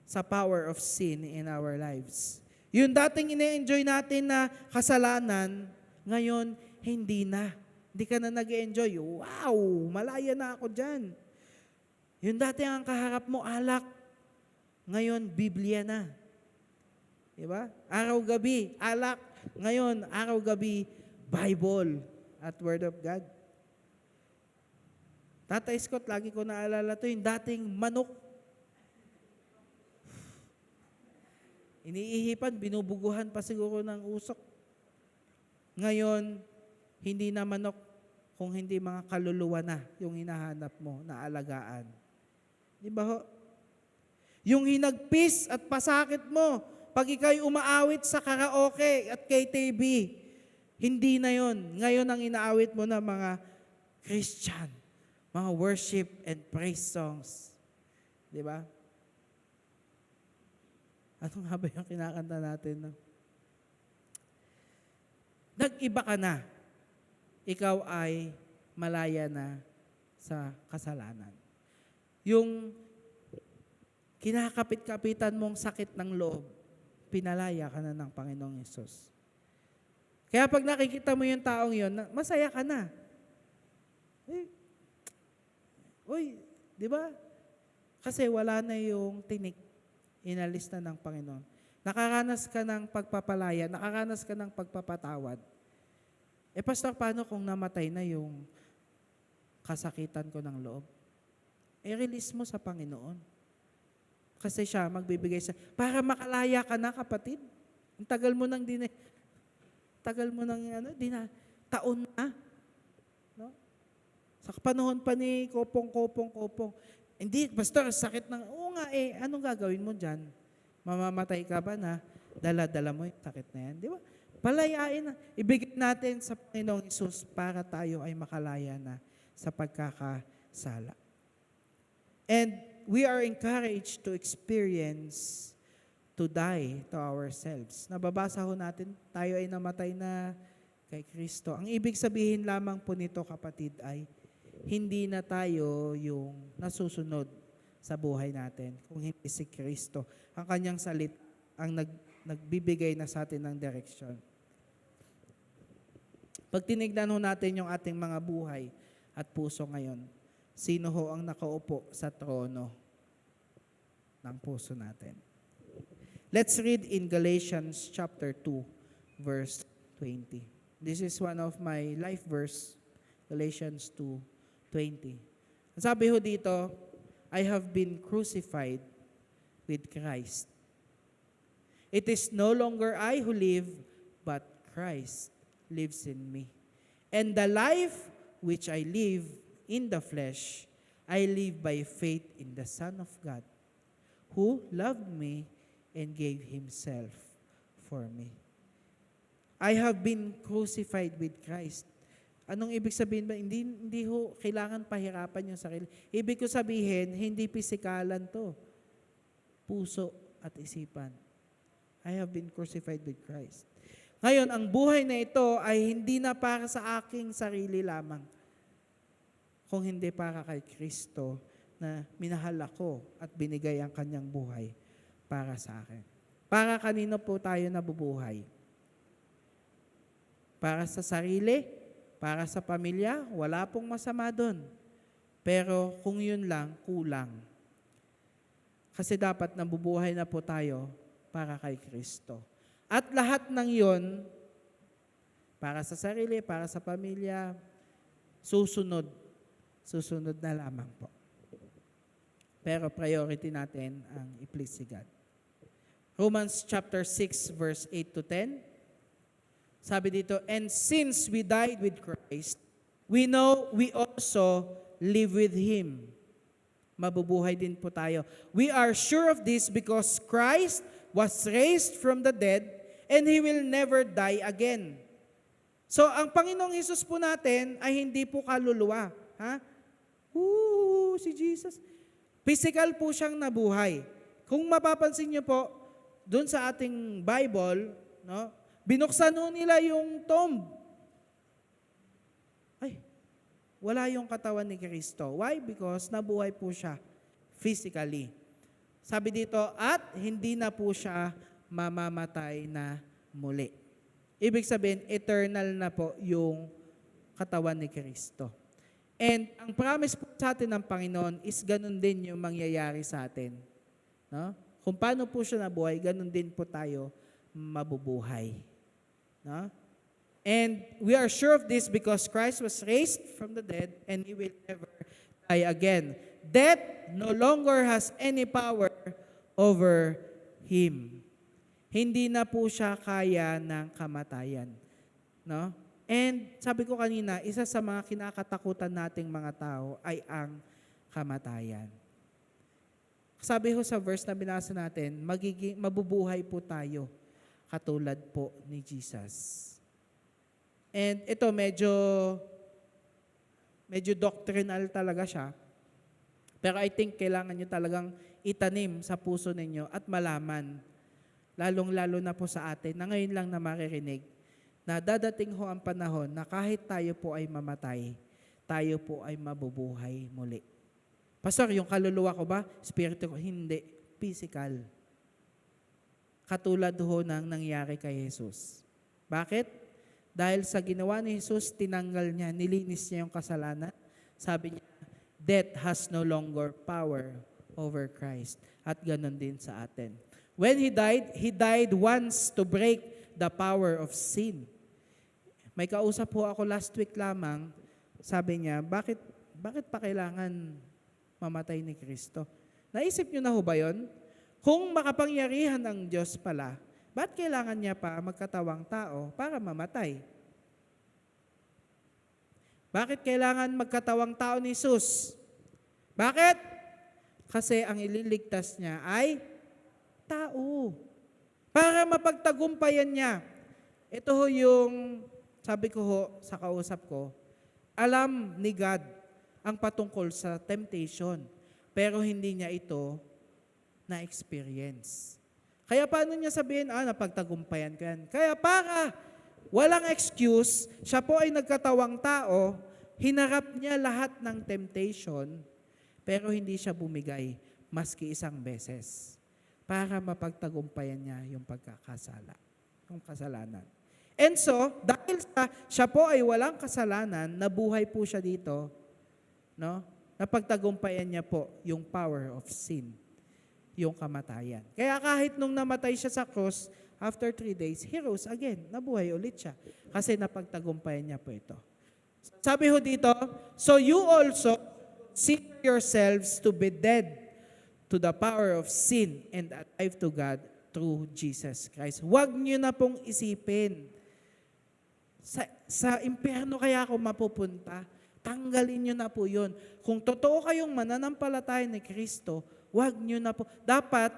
sa power of sin in our lives. Yung dating ine-enjoy natin na kasalanan, ngayon hindi na. Hindi ka na nag-enjoy. Wow, malaya na ako dyan. Yung dating ang kaharap mo, alak. Ngayon, Biblia na. Diba? Araw-gabi, alak. Ngayon, araw-gabi, Bible at Word of God. Tatay Scott, lagi ko naalala to, yung dating manok. Iniihipan, binubuguhan pa siguro ng usok. Ngayon, hindi na manok, kung hindi mga kaluluwa na yung hinahanap mo na alagaan. Di ba ho? Yung hinagpis at pasakit mo, pag ikaw'y umaawit sa karaoke at KTV, hindi na yon. Ngayon ang inaawit mo na mga Christian, mga worship and praise songs. Di ba? Ano nga ba yung kinakanta natin? No? Nag-iba ka na. Ikaw ay malaya na sa kasalanan. Yung kinakapit-kapitan mong sakit ng loob, pinalaya ka na ng Panginoong Hesus. Kaya pag nakikita mo yung taong yon, masaya ka na. Eh, uy, di ba? Kasi wala na yung tinik. Inalis na ng Panginoon. Nakaranas ka ng pagpapalaya, nakaranas ka ng pagpapatawad. Pastor, paano kung namatay na yung kasakitan ko ng loob? Release mo sa Panginoon. Kasi siya magbibigay sa... Para makalaya ka na, kapatid. Ang tagal mo nang taon na. No? Sa panahon pa ni Kopong. Hindi, Pastor, sakit ng... Oo nga anong gagawin mo dyan? Mamamatay ka ba na? Dala-dala mo yung sakit na yan. Di ba? Palayain na. Ibigay natin sa Panginoong Hesus para tayo ay makalaya na sa pagkakasala. And we are encouraged to experience to die to ourselves. Nababasa ho natin, tayo ay namatay na kay Kristo. Ang ibig sabihin lamang po nito, kapatid, ay hindi na tayo yung nasusunod sa buhay natin kung hindi si Kristo. Ang kanyang salit ang nagbibigay na sa atin ng direksyon. Pag tinignan ho natin yung ating mga buhay at puso ngayon, sino ho ang nakaupo sa trono ng puso natin? Let's read in Galatians chapter 2, verse 20. This is one of my life verse, Galatians 2:20. Sabi ho dito, I have been crucified with Christ. It is no longer I who live, but Christ lives in me. And the life which I live in the flesh, I live by faith in the Son of God, who loved me and gave Himself for me. I have been crucified with Christ. Anong ibig sabihin ba? Hindi ho kailangan pahirapan yung sarili. Ibig ko sabihin, hindi pisikalan to. Puso at isipan. I have been crucified with Christ. Ngayon, ang buhay na ito ay hindi na para sa aking sarili lamang, kung hindi para kay Kristo na minahal ako at binigay ang kanyang buhay para sa akin. Para kanino po tayo nabubuhay? Para sa sarili? Para sa pamilya? Wala pong masama doon. Pero kung yun lang, kulang. Kasi dapat nabubuhay na po tayo para kay Kristo. At lahat ng yon, para sa sarili, para sa pamilya, susunod na lamang po. Pero priority natin ang i-please si God. Romans chapter 6, verse 8 to 10. Sabi dito, and since we died with Christ, we know we also live with Him. Mabubuhay din po tayo. We are sure of this because Christ was raised from the dead and He will never die again. So, ang Panginoong Hesus po natin ay hindi po kaluluwa. Ha? Si Jesus. Physical po siyang nabuhay. Kung mapapansin niyo po, doon sa ating Bible, no, binuksan nila yung tomb. Wala yung katawan ni Kristo. Why? Because nabuhay po siya physically. Sabi dito, at hindi na po siya mamamatay na muli. Ibig sabihin, eternal na po yung katawan ni Kristo. And ang promise po sa atin ng Panginoon is ganun din yung mangyayari sa atin. No? Kung paano po siya nabuhay, ganun din po tayo mabubuhay. No? And we are sure of this because Christ was raised from the dead and He will never die again. Death no longer has any power over Him. Hindi na po siya kaya ng kamatayan. No? And sabi ko kanina, isa sa mga kinakatakutan nating mga tao ay ang kamatayan. Sabi ho sa verse na binasa natin, mabubuhay po tayo katulad po ni Jesus. And ito medyo doctrinal talaga siya. Pero I think kailangan nyo talagang itanim sa puso ninyo at malaman, lalong-lalo na po sa atin, na ngayon lang na maririnig, na dadating ho ang panahon na kahit tayo po ay mamatay, tayo po ay mabubuhay muli. Pastor, yung kaluluwa ko ba? Spirito ko? Hindi. Physical. Katulad ho ng nangyari kay Jesus. Bakit? Dahil sa ginawa ni Jesus, tinanggal niya, nilinis niya yung kasalanan. Sabi niya, death has no longer power over Christ. At ganon din sa atin. When He died once to break the power of sin. May kausap po ako last week lamang, sabi niya, bakit pa kailangan mamatay ni Kristo? Naisip niyo na ho ba yun? Kung makapangyarihan ang Diyos pala, ba't kailangan niya pa magkatawang tao para mamatay? Bakit kailangan magkatawang tao ni Jesus? Bakit? Kasi ang ililigtas niya ay tao. Para mapagtagumpayan niya. Ito ho yung, sabi ko ho sa kausap ko, alam ni God ang patungkol sa temptation. Pero hindi niya ito na-experience. Kaya paano niya sabihin, napagtagumpayan ko yan. Kaya para walang excuse, siya po ay nagkatawang tao, hinarap niya lahat ng temptation, pero hindi siya bumigay maski isang beses para mapagtagumpayan niya yung pagkakasala, yung kasalanan. And so, dahil siya po ay walang kasalanan, nabuhay po siya dito, no? Napagtagumpayan niya po yung power of sin, yung kamatayan. Kaya kahit nung namatay siya sa cross, after 3 days, he rose again. Nabuhay ulit siya. Kasi napagtagumpayan niya po ito. Sabi ho dito, so you also consider yourselves to be dead to the power of sin and alive to God through Jesus Christ. Huwag niyo na pong isipin, sa impyerno kaya ako mapupunta? Tanggalin niyo na po yun. Kung totoo kayong mananampalataya ni Kristo, huwag niyo na po. Dapat,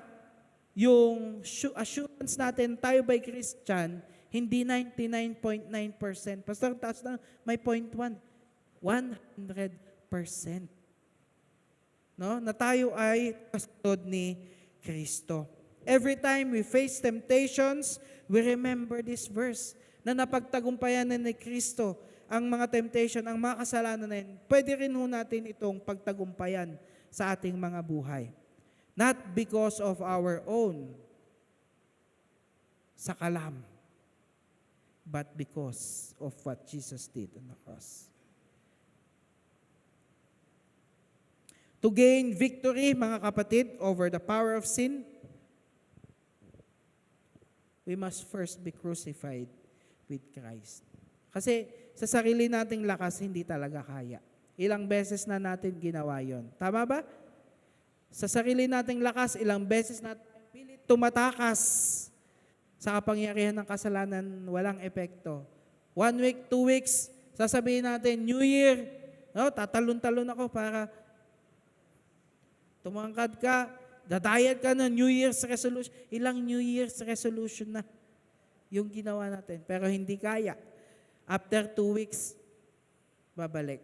yung assurance natin, tayo by Christian, hindi 99.9%. Pastor, taas na, may 0.1. 100%. No? Na tayo ay kasunod ni Kristo. Every time we face temptations, we remember this verse na napagtagumpayan na ni Kristo ang mga temptation, ang mga kasalanan na yun. Pwede rin ho natin itong pagtagumpayan sa ating mga buhay. Not because of our own sakalam, but because of what Jesus did on the cross. To gain victory, mga kapatid, over the power of sin, we must first be crucified with Christ. Kasi sa sarili nating lakas, hindi talaga kaya. Ilang beses na natin ginawa yon. Tama ba? Sa sarili nating lakas, ilang beses natin pilit tumatakas sa kapangyarihan ng kasalanan, walang epekto. 1 week, 2 weeks, sasabihin natin, New Year, no, tatalon-talon ako para tumangkad ka, dadayat ka na New Year's resolution. Ilang New Year's resolution na yung ginawa natin, pero hindi kaya. After 2 weeks, babalik.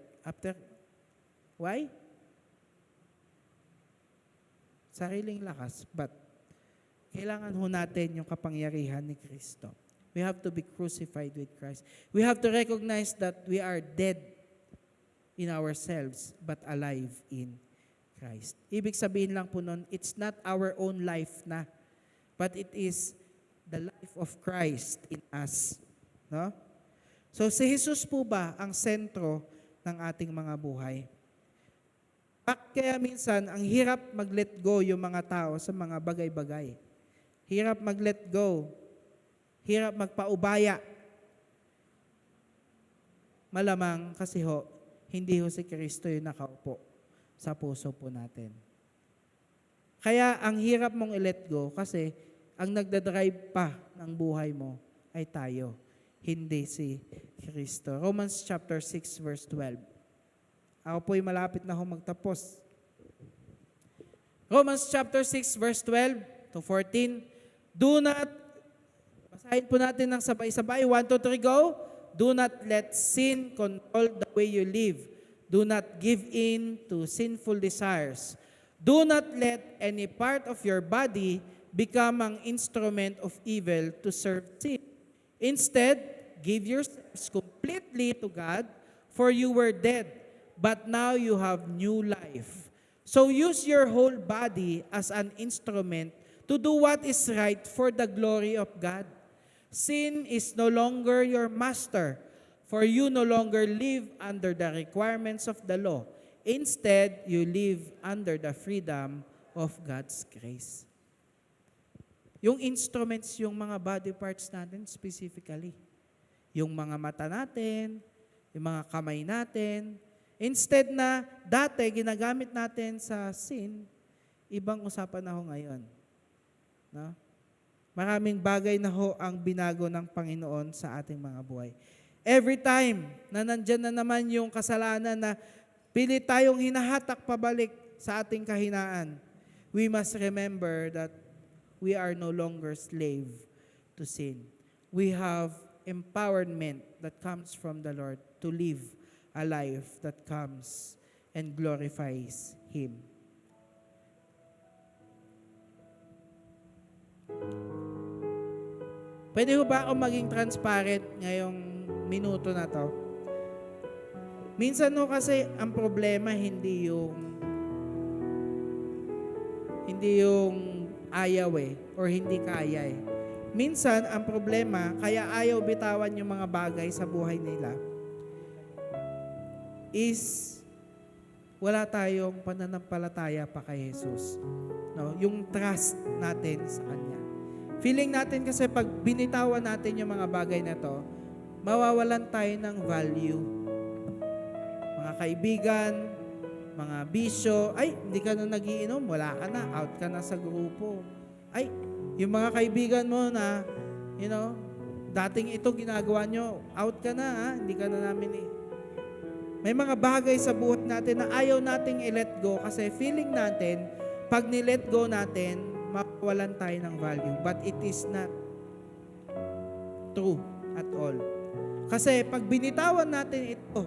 Why? Sariling lakas, but kailangan ho natin yung kapangyarihan ni Kristo. We have to be crucified with Christ. We have to recognize that we are dead in ourselves, but alive in Christ. Ibig sabihin lang po nun, it's not our own life na, but it is the life of Christ in us. No? So si Jesus po ba ang sentro ng ating mga buhay? Kaya minsan, ang hirap mag-let go yung mga tao sa mga bagay-bagay. Hirap mag-let go. Hirap magpaubaya. Malamang kasi hindi si Kristo yung nakaupo sa puso po natin. Kaya ang hirap mong i-let go kasi ang nagdadrive pa ng buhay mo ay tayo, hindi si Kristo. Romans chapter 6 verse 12. Ako po'y malapit na magtapos. Romans chapter 6 verse 12 to 14. Do not, basahin po natin ng sabay-sabay. 1, 2, 3, go. Do not let sin control the way you live. Do not give in to sinful desires. Do not let any part of your body become an instrument of evil to serve sin. Instead, give yourselves completely to God, for you were dead, but now you have new life. So use your whole body as an instrument to do what is right for the glory of God. Sin is no longer your master, for you no longer live under the requirements of the law. Instead, you live under the freedom of God's grace. Yung instruments, yung mga body parts natin specifically. Yung mga mata natin, yung mga kamay natin. Instead na dati ginagamit natin sa sin, ibang usapan na ho ngayon. No? Maraming bagay na ho ang binago ng Panginoon sa ating mga buhay. Every time na nandyan na naman yung kasalanan na pilit tayong hinahatak pabalik sa ating kahinaan, we must remember that we are no longer slave to sin. We have empowerment that comes from the Lord to live a life that comes and glorifies Him. Pwede ho ba ako maging transparent ngayong minuto na to? Minsan no kasi ang problema hindi yung ayaw or hindi kaya Minsan ang problema kaya ayaw bitawan yung mga bagay sa buhay nila is wala tayong pananampalataya pa kay Jesus. No, yung trust natin sa Kanya. Feeling natin kasi pag binitawan natin yung mga bagay na to, mawawalan tayo ng value. Mga kaibigan, mga bisyo, ay, hindi ka na nagiinom, wala ka na, out ka na sa grupo. Ay, yung mga kaibigan mo na, dating ito ginagawa nyo, out ka na, hindi ka na namin May mga bagay sa buhay natin na ayaw nating i-let go kasi feeling natin, pag ni-let go natin, mawalan tayo ng value. But it is not true at all. Kasi pag binitawan natin ito,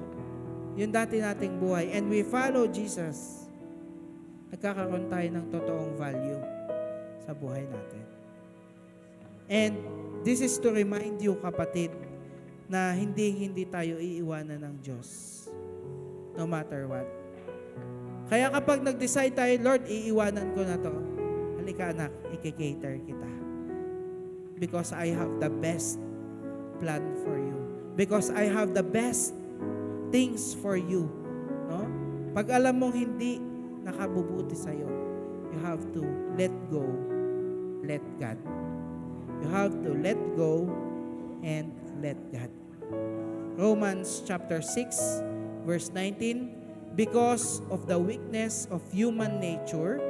yung dati nating buhay, and we follow Jesus, nagkakaroon tayo ng totoong value sa buhay natin. And this is to remind you, kapatid, na hindi tayo iiwanan ng Diyos. No matter what. Kaya kapag nag-decide tayo, Lord, iiwanan ko na to, halika anak, i-cater kita. Because I have the best plan for you. Because I have the best things for you. No? Pag alam mong hindi nakabubuti sa'yo, you have to let go, let God. You have to let go and let God. Romans chapter 6, verse 19, because of the weakness of human nature,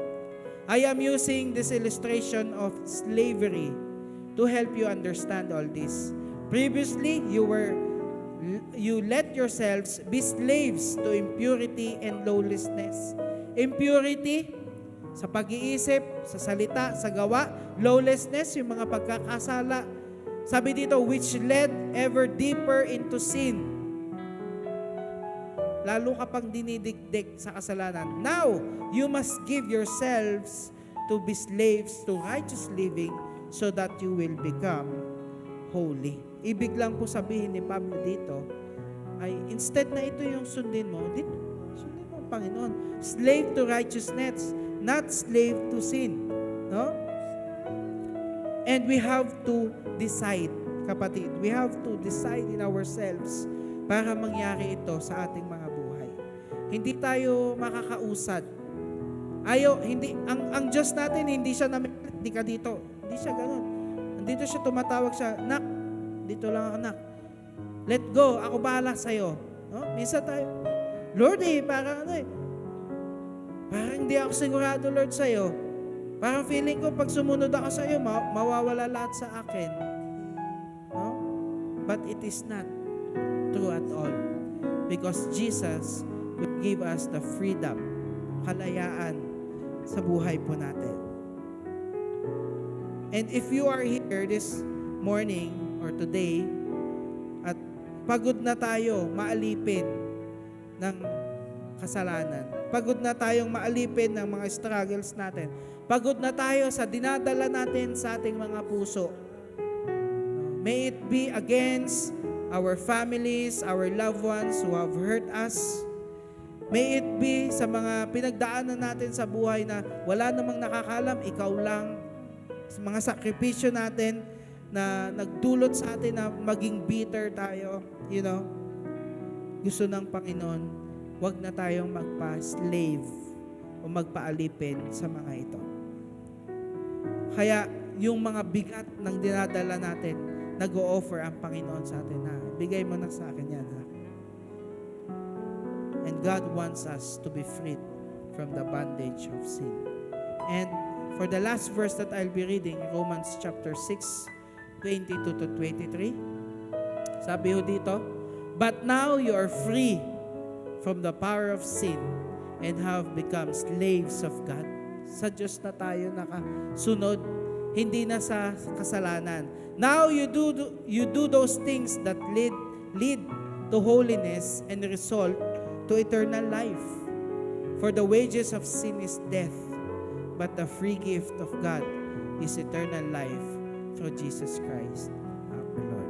I am using this illustration of slavery to help you understand all this. Previously, you let yourselves be slaves to impurity and lawlessness. Impurity sa pag-iisip, sa salita, sa gawa. Lawlessness, yung mga pagkakasala. Sabi dito, which led ever deeper into sin. Lalo kapag dinidikdik sa kasalanan. Now, you must give yourselves to be slaves to righteous living so that you will become holy. Ibig lang po sabihin ni Pablo dito, ay instead na ito yung sundin mo, sundin mo ang Panginoon. Slave to righteousness, not slave to sin. No? And we have to decide, kapatid, we have to decide in ourselves para mangyari ito sa ating mga buhay. Hindi tayo makakausad. Ang Diyos natin, hindi siya hindi ka dito. Hindi siya ganun. Nandito siya, tumatawag siya, nak, dito lang anak. Let go, ako bahala sa'yo. No? Minsan tayo, Lord parang hindi ako sigurado, Lord, sa'yo. Parang feeling ko, pag sumunod ako sa'yo, mawawala lahat sa akin. No? But it is not true at all. Because Jesus will give us the freedom, kalayaan sa buhay po natin. And if you are here this morning or today, at pagod na tayo maalipin ng kasalanan, pagod na tayong maalipin ng mga struggles natin, pagod na tayo sa dinadala natin sa ating mga puso, may it be against our families, our loved ones who have hurt us, may it be sa mga pinagdaanan natin sa buhay na wala namang nakakalam, ikaw lang, sa mga sakripisyo natin, na nagdulot sa atin na maging bitter tayo, gusto ng Panginoon, wag na tayong magpa-slave o magpaalipin sa mga ito. Kaya yung mga bigat ng dinadala natin, nag-o-offer ang Panginoon sa atin na, bigay mo na sa akin yan, ha? And God wants us to be freed from the bondage of sin. And for the last verse that I'll be reading, Romans chapter 6, 22 to 23. Sabi ho dito, but now you are free from the power of sin and have become slaves of God. Sa Diyos na tayo nakasunod, hindi na sa kasalanan. Now you do those things that lead to holiness and result to eternal life. For the wages of sin is death, but the free gift of God is eternal life through Jesus Christ our Lord.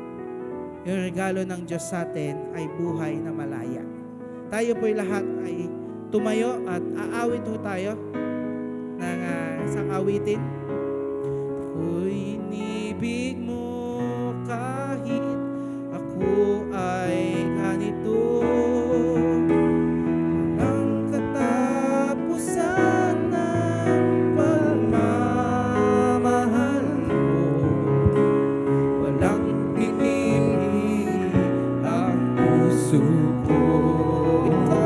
Yung regalo ng Diyos sa atin ay buhay na malaya. Tayo po'y lahat ay tumayo at aawit ho tayo ng isang awitin. Ako'y inibig mo kahit ako ay ganito. Walang katapusan ng pagmamahal ko. Walang inibig ang puso ko. Ito,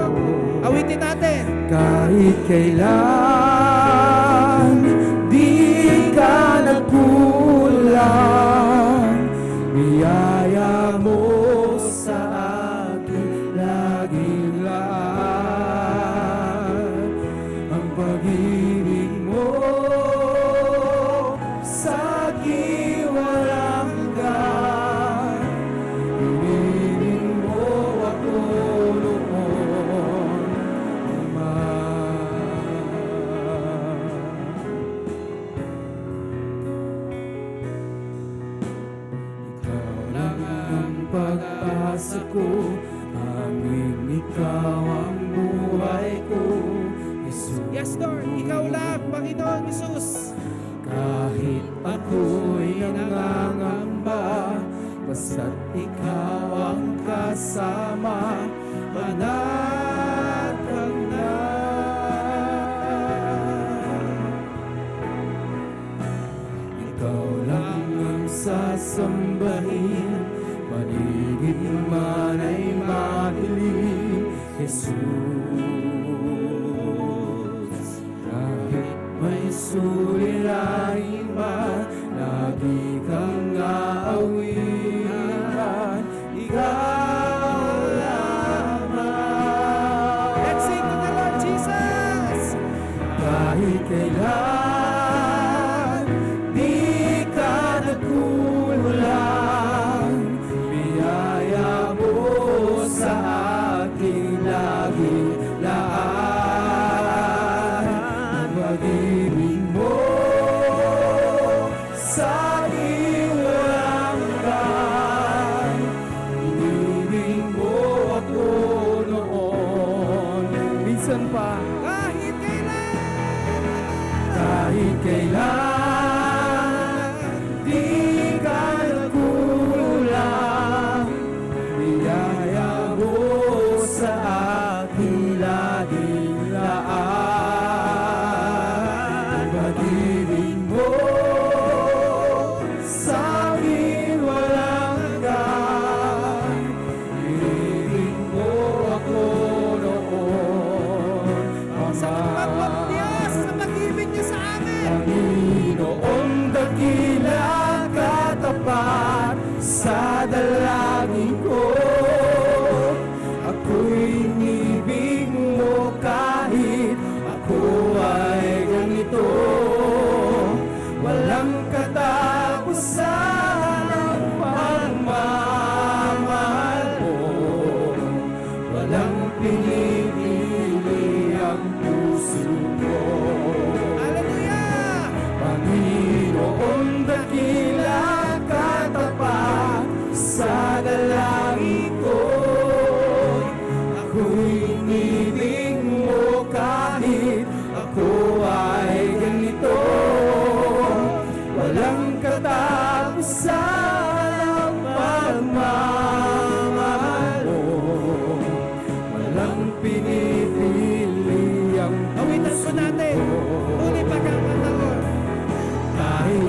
awitin natin. Kahit kailan di ka nagkulang, biyaya mo sa akin laging lahat. Ang pag-ibig mo sa akin walang hanggan. Inibig mo ako noon, Ama. Ikaw lang ang pag-asa ko, aming ikaw ang buhay ko, Jesus. Yes, Lord. Ikaw lang, Panginoon Jesus. Kahit ako'y nangangamba, basta't ikaw ang kasama, hanap kang na. Ikaw lang ang sasambahin, maligid man ay mahilig, Jesus. Kahit may sulirain man, lagi kang aawitan, ikaw lamang. Let's sing to the Lord Jesus. Kahit kailan di ka nagkulang, biyaya mo sa aking laging laan. Ang pag-ibig mo sa aking walang hanggan. Inibig mo ako noon, minsan pa. Kahit kailan di ka nagkulang, biyaya mo sa aking laging laan. Ang pag-ibig mo sa aking walang hanggan. Inibig mo ako noon, Ama. Panginoong dakila katapat sa dalangin ko, ako'y inibig mo kahit ako ay ganito. Walang katapusan ang pagmamahal mo, walang pinipili ang puso ko. Panginoong dakila katapat sa dalangin ko, ako'y inibig mo kahit ako ay ganito. Walang katapusan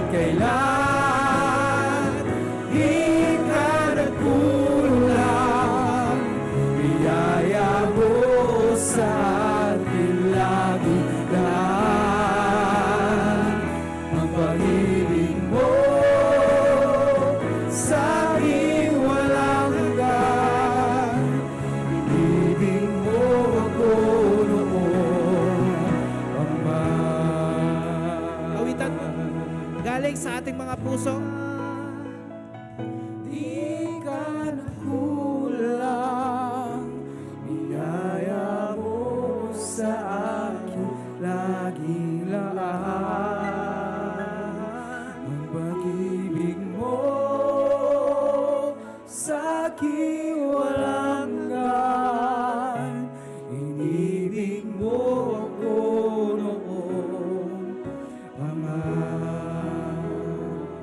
kailan di ka nagkulang. Biyaya mo sa akin lagi lang. Ang pag-ibig mo sa akin walang hanggan. Ibig mo ako noon ang Awitan mo. Galing sa ating mga puso. Di ka nakulang, biyaya mo sa akin laging laan. Ang pag-ibig mo sa akin walang hanggan. Inibig mo ako noon, Ama.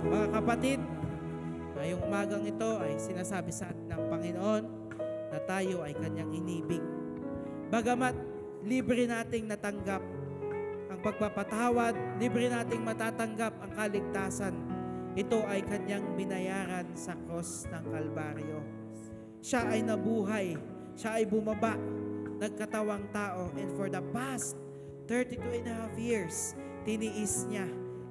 Mga kapatid, ngayong umagang ito ay sinasabi sa atin ng Panginoon na tayo ay Kanyang inibig. Bagamat libre nating natanggap ang pagpapatawad, libre nating matatanggap ang kaligtasan, ito ay Kanyang binayaran sa cross ng Kalbaryo. Siya ay nabuhay, siya ay bumaba, nagkatawang tao, and for the past 32.5 years, tiniis niya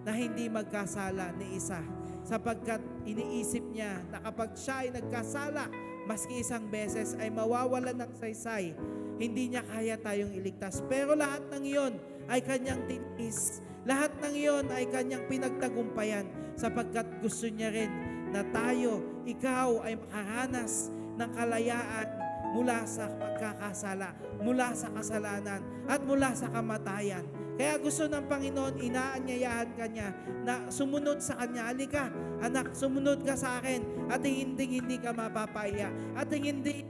na hindi magkasala ni isa, sapagkat iniisip niya na kapag siya ay nagkasala, maski isang beses ay mawawalan ng saysay, hindi niya kaya tayong iligtas. Pero lahat ng iyon ay Kanyang tiniis. Lahat ng iyon ay Kanyang pinagtagumpayan, sapagkat gusto niya rin na tayo, ikaw ay makaranas ng kalayaan mula sa pagkakasala, mula sa kasalanan, at mula sa kamatayan. Kaya gusto ng Panginoon, inaanyayahan ka niya na sumunod sa Kanya. Halika, anak, sumunod ka sa akin at hindi ka mapapaya at hindi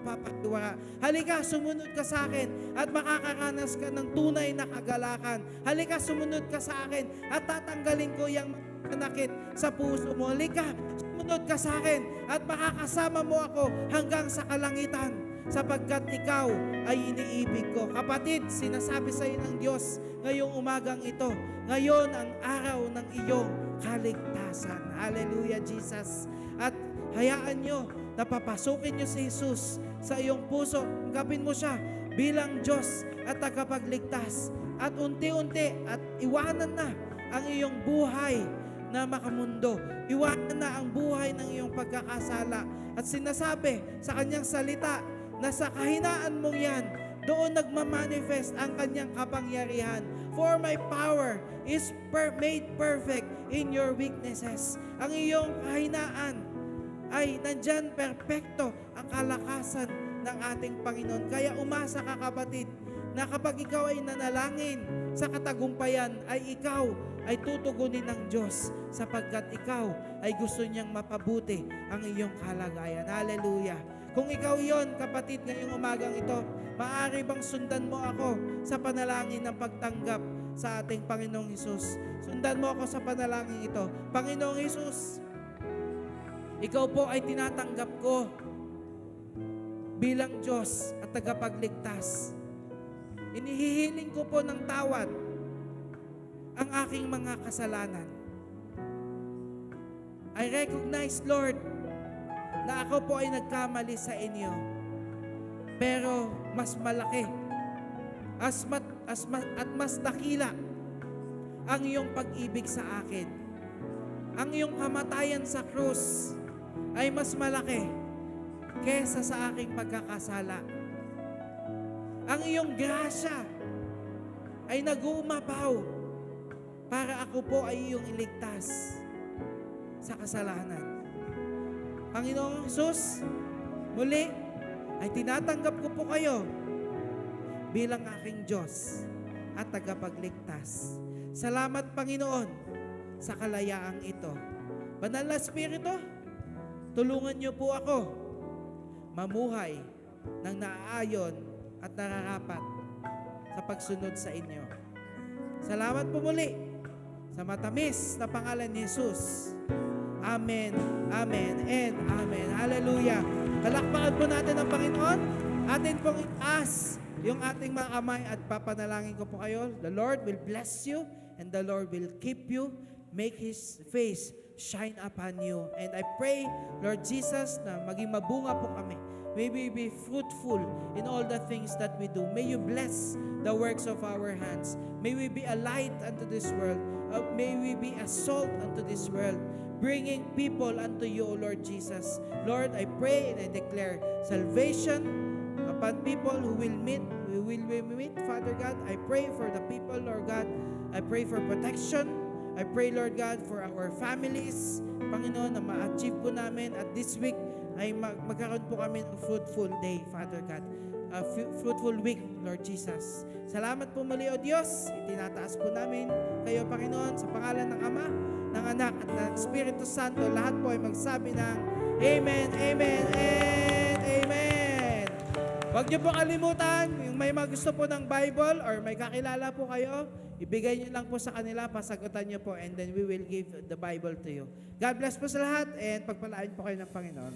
papatiwara. Halika, sumunod ka sa akin at makakaranas ka ng tunay na kagalakan. Halika, sumunod ka sa akin at tatanggalin ko yung manakit sa puso mo. Halika, sumunod ka sa akin at makakasama mo ako hanggang sa kalangitan, sapagkat ikaw ay iniibig ko. Kapatid, sinasabi sa iyo ng Diyos ngayong umagang ito, ngayon ang araw ng iyong kaligtasan. Hallelujah, Jesus. At hayaan nyo na papasukin nyo si Jesus sa iyong puso. Tanggapin mo siya bilang Diyos at tagapagligtas. At unti-unti at iwanan na ang iyong buhay na makamundo. Iwanan na ang buhay ng iyong pagkakasala. At sinasabi sa Kanyang salita na sa kahinaan mong yan, doon nagmamanifest ang Kanyang kapangyarihan. For my power is made perfect in your weaknesses. Ang iyong kahinaan ay nandyan perpekto ang kalakasan ng ating Panginoon. Kaya umasa ka, kapatid, na kapag ikaw ay nanalangin sa katagumpayan, ay ikaw ay tutugunin ng Diyos, sapagkat ikaw ay gusto niyang mapabuti ang iyong kalagayan. Hallelujah. Kung ikaw yon, kapatid, ngayong umagang ito, maaari bang sundan mo ako sa panalangin ng pagtanggap sa ating Panginoong Hesus? Sundan mo ako sa panalangin ito. Panginoong Hesus, ikaw po ay tinatanggap ko bilang Diyos at tagapagligtas. Inihihiling ko po ng tawad ang aking mga kasalanan. I recognize, Lord, na ako po ay nagkamali sa inyo. Pero mas malaki at mas dakila ang iyong pag-ibig sa akin. Ang iyong kamatayan sa krus ay mas malaki kesa sa aking pagkakasala. Ang iyong grasya ay nag-uumapaw para ako po ay iyong iligtas sa kasalanan. Panginoong Hesus, muli ay tinatanggap ko po kayo bilang aking Diyos at tagapagligtas. Salamat, Panginoon, sa kalayaang ito. Banal na Espiritu, tulungan niyo po ako mamuhay ng naaayon at nararapat sa pagsunod sa inyo. Salamat po muli sa matamis na pangalan ni Jesus. Amen, amen, and amen. Hallelujah. Palakpakan po natin ang Panginoon. Atin pong itaas yung ating mga kamay at papanalangin ko po kayo. The Lord will bless you and the Lord will keep you. make His face shine upon you. And I pray, Lord Jesus, na maging mabunga po kami. May we be fruitful in all the things that we do. May you bless the works of our hands. May we be a light unto this world. May we be a salt unto this world, bringing people unto you, O Lord Jesus. Lord, I pray and I declare salvation upon people who will meet, Father God. I pray for the people, Lord God. I pray for protection. I pray, Lord God, for our families. Panginoon, na ma-achieve po namin at this week ay magkaroon po kami ng fruitful day, Father God. Fruitful week, Lord Jesus. Salamat po muli, O Diyos. Itinataas po namin kayo, Panginoon, sa pangalan ng Ama, ng Anak, at ng Espiritu Santo. Lahat po ay magsabi ng Amen, Amen, and Amen. Huwag niyo po kalimutan, yung may mga gusto po ng Bible or may kakilala po kayo, ibigay niyo lang po sa kanila, pasagutan niyo po, and then we will give the Bible to you. God bless po sa lahat, and pagpalaan po kayo ng Panginoon.